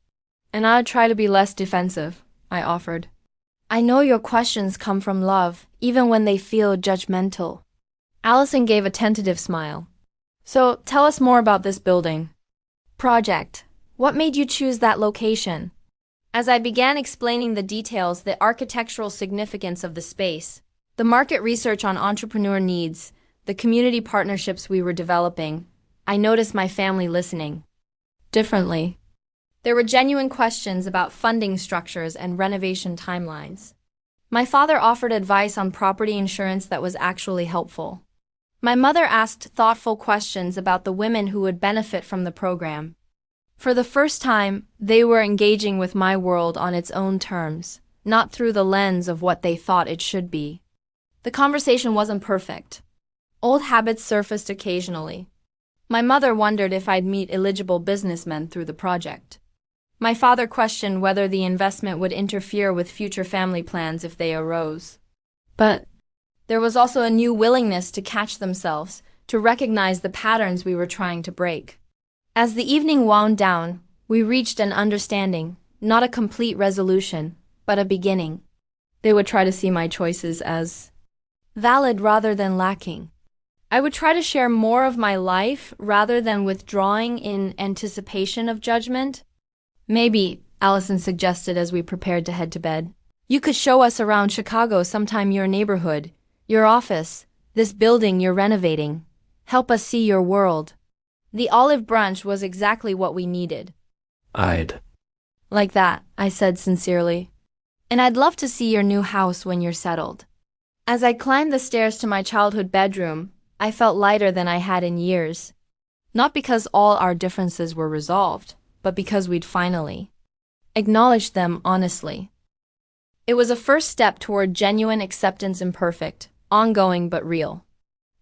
And I'll try to be less defensive, I offered. I know your questions come from love, even when they feel judgmental. Allison gave a tentative smile. So, tell us more about this building project. What made you choose that location? As I began explaining the details, the architectural significance of the space, the market research on entrepreneur needs, the community partnerships we were developing, I noticed my family listening differently. There were genuine questions about funding structures and renovation timelines. My father offered advice on property insurance that was actually helpful. My mother asked thoughtful questions about the women who would benefit from the program. For the first time, they were engaging with my world on its own terms, not through the lens of what they thought it should be. The conversation wasn't perfect. Old habits surfaced occasionally. My mother wondered if I'd meet eligible businessmen through the project. My father questioned whether the investment would interfere with future family plans if they arose. But there was also a new willingness to catch themselves, to recognize the patterns we were trying to break. As the evening wound down, we reached an understanding, not a complete resolution, but a beginning. They would try to see my choices as valid rather than lacking. I would try to share more of my life rather than withdrawing in anticipation of judgment. Maybe, Allison suggested as we prepared to head to bed, you could show us around Chicago sometime, your neighborhood, your office, this building you're renovating. Help us see your world. The olive brunch was exactly what we needed. I'd like that, I said sincerely. And I'd love to see your new house when you're settled. As I climbed the stairs to my childhood bedroom, I felt lighter than I had in years. Not because all our differences were resolved, but because we'd finally acknowledged them honestly. It was a first step toward genuine acceptance, imperfect, ongoing but real.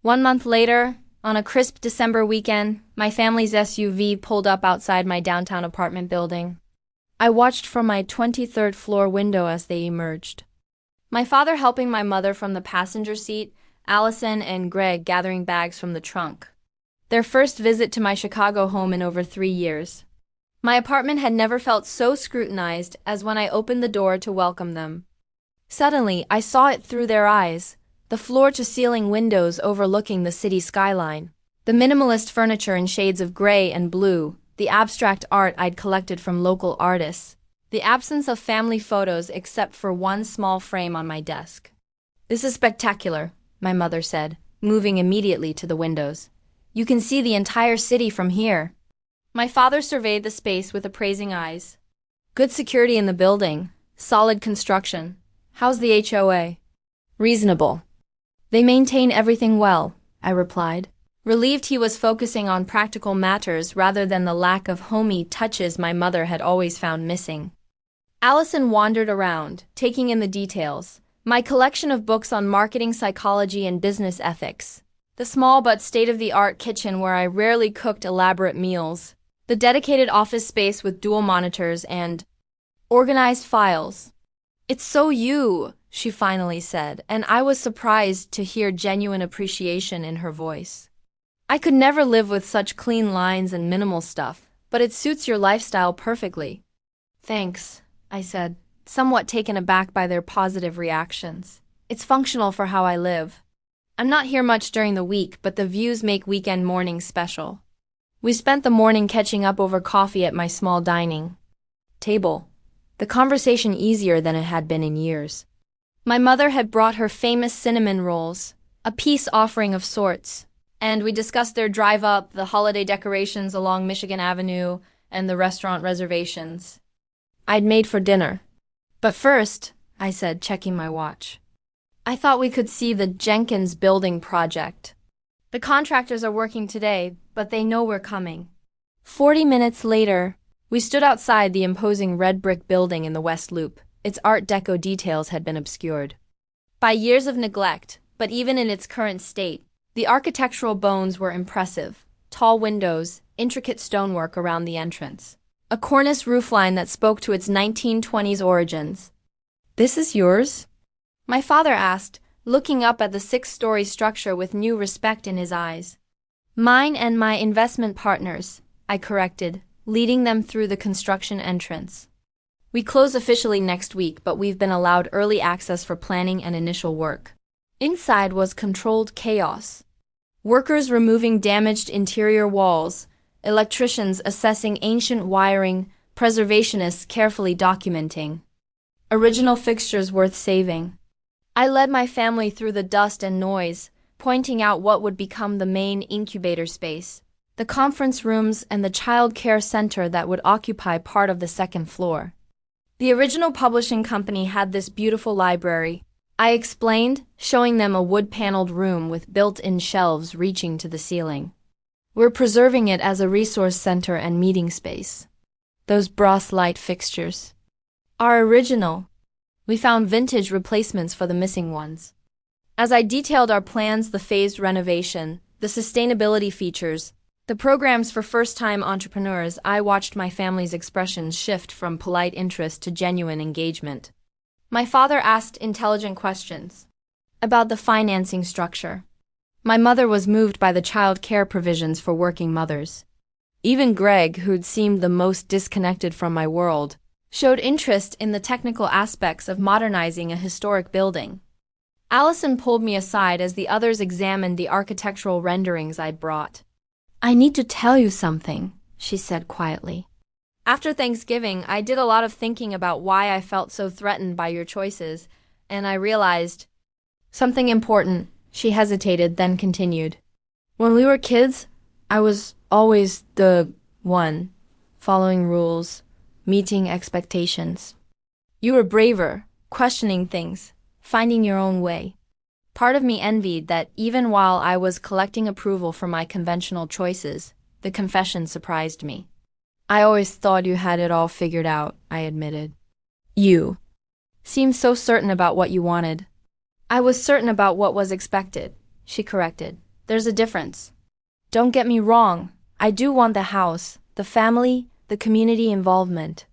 1 month later, on a crisp December weekend, my family's SUV pulled up outside my downtown apartment building. I watched from my 23rd floor window as they emerged. My father helping my mother from the passenger seat, Allison and Greg gathering bags from the trunk. Their first visit to my Chicago home in over 3 years. My apartment had never felt so scrutinized as when I opened the door to welcome them. Suddenly, I saw it through their eyes, the floor-to-ceiling windows overlooking the city skyline, the minimalist furniture in shades of gray and blue, the abstract art I'd collected from local artists, the absence of family photos except for one small frame on my desk. This is spectacular, my mother said, moving immediately to the windows. You can see the entire city from here. My father surveyed the space with appraising eyes. Good security in the building, solid construction. How's the HOA? Reasonable. They maintain everything well, I replied, relieved he was focusing on practical matters rather than the lack of homey touches my mother had always found missing. Allison wandered around, taking in the details. My collection of books on marketing psychology and business ethics. The small but state-of-the-art kitchen where I rarely cooked elaborate meals. The dedicated office space with dual monitors and organized files. It's so you, she finally said, and I was surprised to hear genuine appreciation in her voice. I could never live with such clean lines and minimal stuff, but it suits your lifestyle perfectly. Thanks, I said, somewhat taken aback by their positive reactions. It's functional for how I live. I'm not here much during the week, but the views make weekend mornings special. We spent the morning catching up over coffee at my small dining table, the conversation easier than it had been in years. My mother had brought her famous cinnamon rolls, a peace offering of sorts, and we discussed their drive up, the holiday decorations along Michigan Avenue, and the restaurant reservations I'd made for dinner. But first, I said, checking my watch, I thought we could see the Jenkins building project. The contractors are working today, but they know we're coming. 40 minutes later, we stood outside the imposing red brick building in the West Loop. Its Art Deco details had been obscured by years of neglect, but even in its current state, the architectural bones were impressive. Tall windows, intricate stonework around the entrance, a cornice roofline that spoke to its 1920s origins. This is yours? My father asked, looking up at the 6-story structure with new respect in his eyes. Mine and my investment partners, I corrected, leading them through the construction entrance. We close officially next week, but we've been allowed early access for planning and initial work. Inside was controlled chaos. Workers removing damaged interior walls, electricians assessing ancient wiring, preservationists carefully documenting. Original fixtures worth saving. I led my family through the dust and noise, pointing out what would become the main incubator space, the conference rooms and the child care center that would occupy part of the second floor. The original publishing company had this beautiful library, I explained, showing them a wood-paneled room with built-in shelves reaching to the ceiling. We're preserving it as a resource center and meeting space. Those brass light fixtures are original. We found vintage replacements for the missing ones. As I detailed our plans, the phased renovation, the sustainability features, the programs for first-time entrepreneurs, I watched my family's expressions shift from polite interest to genuine engagement. My father asked intelligent questions about the financing structure. My mother was moved by the child care provisions for working mothers. Even Greg, who'd seemed the most disconnected from my world, showed interest in the technical aspects of modernizing a historic building. Allison pulled me aside as the others examined the architectural renderings I'd brought. "I need to tell you something," she said quietly. "After Thanksgiving, I did a lot of thinking about why I felt so threatened by your choices, and I realized something important." She hesitated, then continued. "When we were kids, I was always the one, following rules, meeting expectations. You were braver, questioning things, finding your own way. Part of me envied that even while I was collecting approval for my conventional choices, the confession surprised me. I always thought you had it all figured out," I admitted. "You seemed so certain about what you wanted." "I was certain about what was expected," she corrected. "There's a difference. Don't get me wrong, I do want the house, the family, the community involvement.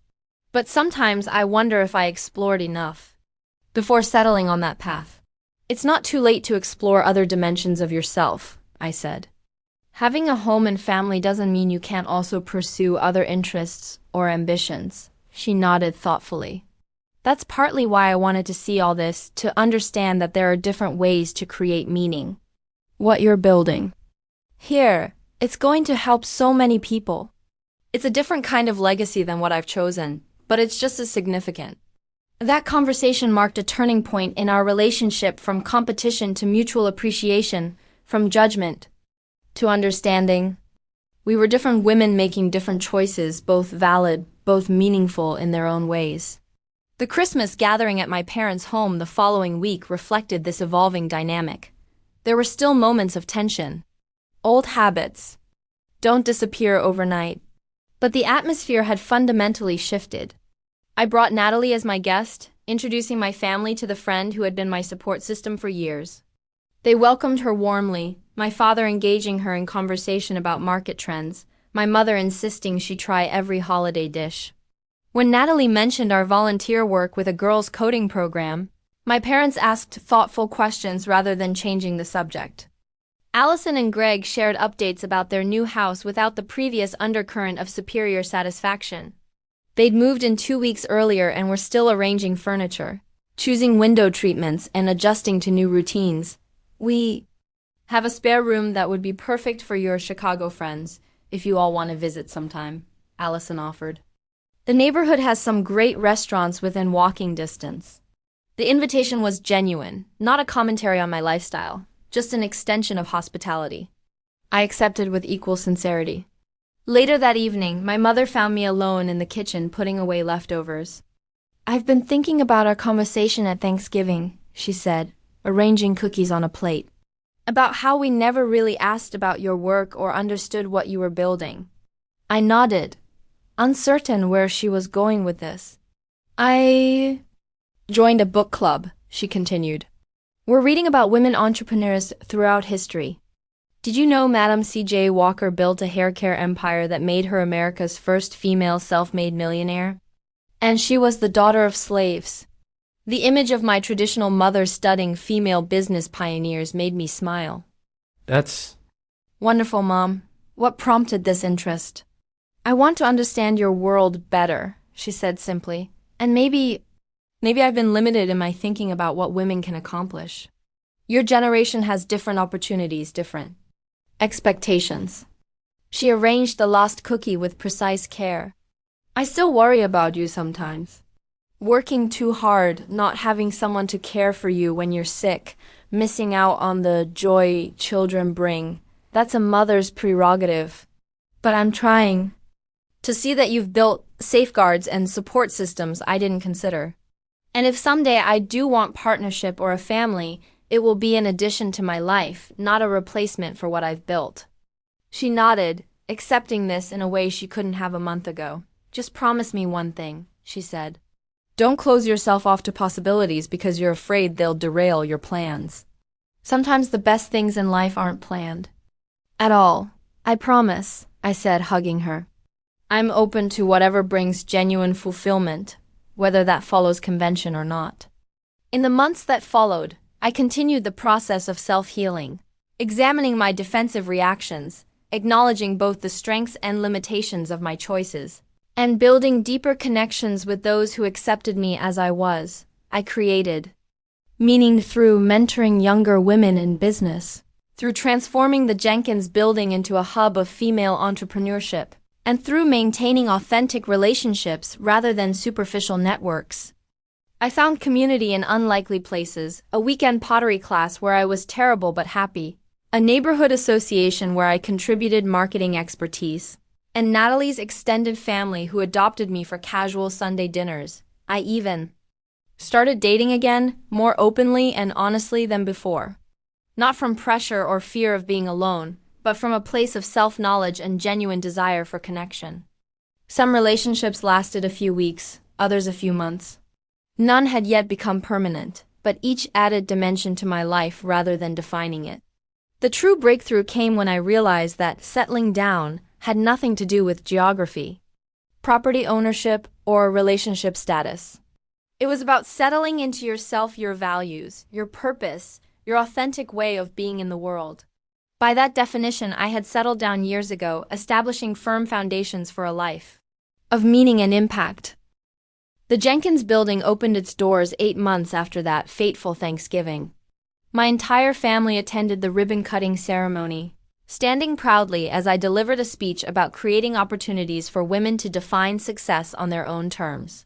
But sometimes I wonder if I explored enough before settling on that path." "It's not too late to explore other dimensions of yourself," I said. "Having a home and family doesn't mean you can't also pursue other interests or ambitions." She nodded thoughtfully. "That's partly why I wanted to see all this, to understand that there are different ways to create meaning. What you're building here, it's going to help so many people. It's a different kind of legacy than what I've chosen, but it's just as significant." That conversation marked a turning point in our relationship, from competition to mutual appreciation, from judgment to understanding. We were different women making different choices, both valid, both meaningful in their own ways. The Christmas gathering at my parents' home the following week reflected this evolving dynamic. There were still moments of tension. Old habits don't disappear overnight. But the atmosphere had fundamentally shifted. I brought Natalie as my guest, introducing my family to the friend who had been my support system for years. They welcomed her warmly, my father engaging her in conversation about market trends, my mother insisting she try every holiday dish. When Natalie mentioned our volunteer work with a girls' coding program, my parents asked thoughtful questions rather than changing the subject. Allison and Greg shared updates about their new house without the previous undercurrent of superior satisfaction. They'd moved in 2 weeks earlier and were still arranging furniture, choosing window treatments, and adjusting to new routines. "We have a spare room that would be perfect for your Chicago friends, if you all want to visit sometime," Allison offered. "The neighborhood has some great restaurants within walking distance." The invitation was genuine, not a commentary on my lifestyle, just an extension of hospitality. I accepted with equal sincerity. Later that evening, my mother found me alone in the kitchen putting away leftovers. "I've been thinking about our conversation at Thanksgiving," she said, arranging cookies on a plate. "About how we never really asked about your work or understood what you were building." I nodded, uncertain where she was going with this. "I joined a book club," she continued. "We're reading about women entrepreneurs throughout history. Did you know Madam C.J. Walker built a hair care empire that made her America's first female self-made millionaire? And she was the daughter of slaves." The image of my traditional mother studying female business pioneers made me smile. "That's "Wonderful, Mom. What prompted this interest?" "I want to understand your world better," she said simply. "And maybe I've been limited in my thinking about what women can accomplish. Your generation has different opportunities, different expectations." She arranged the lost cookie with precise care. I still worry about you sometimes. Working too hard, not having someone to care for you when you're sick, missing out on the joy children bring. That's a mother's prerogative. But I'm trying to see that you've built safeguards and support systems I didn't consider. And if someday I do want partnership or a family, it will be an addition to my life, not a replacement for what I've built. She nodded, accepting this in a way she couldn't have a month ago. Just promise me one thing, she said. Don't close yourself off to possibilities because you're afraid they'll derail your plans. Sometimes the best things in life aren't planned at all. I promise, I said, hugging her. I'm open to whatever brings genuine fulfillment, whether that follows convention or not. In the months that followed, I continued the process of self-healing, examining my defensive reactions, acknowledging both the strengths and limitations of my choices, and building deeper connections with those who accepted me as I was. I created meaning through mentoring younger women in business, through transforming the Jenkins building into a hub of female entrepreneurship, and through maintaining authentic relationships rather than superficial networks. I found community in unlikely places, a weekend pottery class where I was terrible but happy, a neighborhood association where I contributed marketing expertise, and Natalie's extended family who adopted me for casual Sunday dinners. I even started dating again, more openly and honestly than before. Not from pressure or fear of being alone, but from a place of self-knowledge and genuine desire for connection. Some relationships lasted a few weeks, others a few months. None had yet become permanent, but each added dimension to my life rather than defining it. The true breakthrough came when I realized that settling down had nothing to do with geography, property ownership, or relationship status. It was about settling into yourself, your values, your purpose, your authentic way of being in the world. By that definition, I had settled down years ago, establishing firm foundations for a life of meaning and impact. The Jenkins building opened its doors 8 months after that fateful Thanksgiving. My entire family attended the ribbon-cutting ceremony, standing proudly as I delivered a speech about creating opportunities for women to define success on their own terms.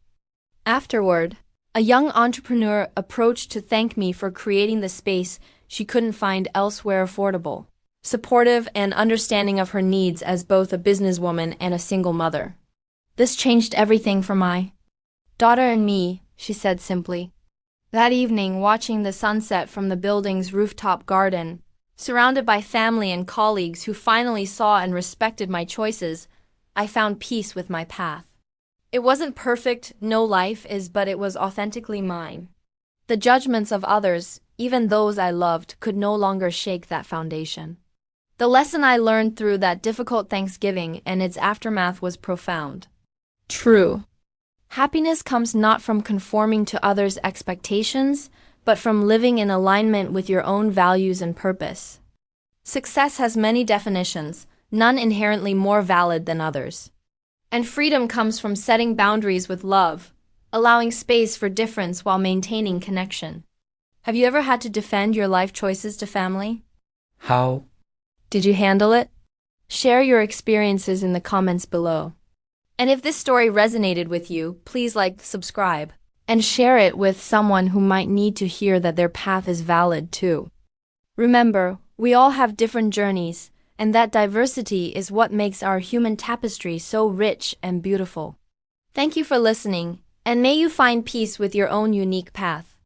Afterward, a young entrepreneur approached to thank me for creating the space she couldn't find elsewhere affordable, supportive and understanding of her needs as both a businesswoman and a single mother. This changed everything for my daughter and me, she said simply. That evening, watching the sunset from the building's rooftop garden, surrounded by family and colleagues who finally saw and respected my choices, I found peace with my path. It wasn't perfect, no life is, but it was authentically mine. The judgments of others, even those I loved, could no longer shake that foundation. The lesson I learned through that difficult Thanksgiving and its aftermath was profound. True. Happiness comes not from conforming to others' expectations, but from living in alignment with your own values and purpose. Success has many definitions, none inherently more valid than others. And freedom comes from setting boundaries with love, allowing space for difference while maintaining connection. Have you ever had to defend your life choices to family? How? Did you handle it? Share your experiences in the comments below. And if this story resonated with you, please like, subscribe, and share it with someone who might need to hear that their path is valid too. Remember, we all have different journeys, and that diversity is what makes our human tapestry so rich and beautiful. Thank you for listening, and may you find peace with your own unique path.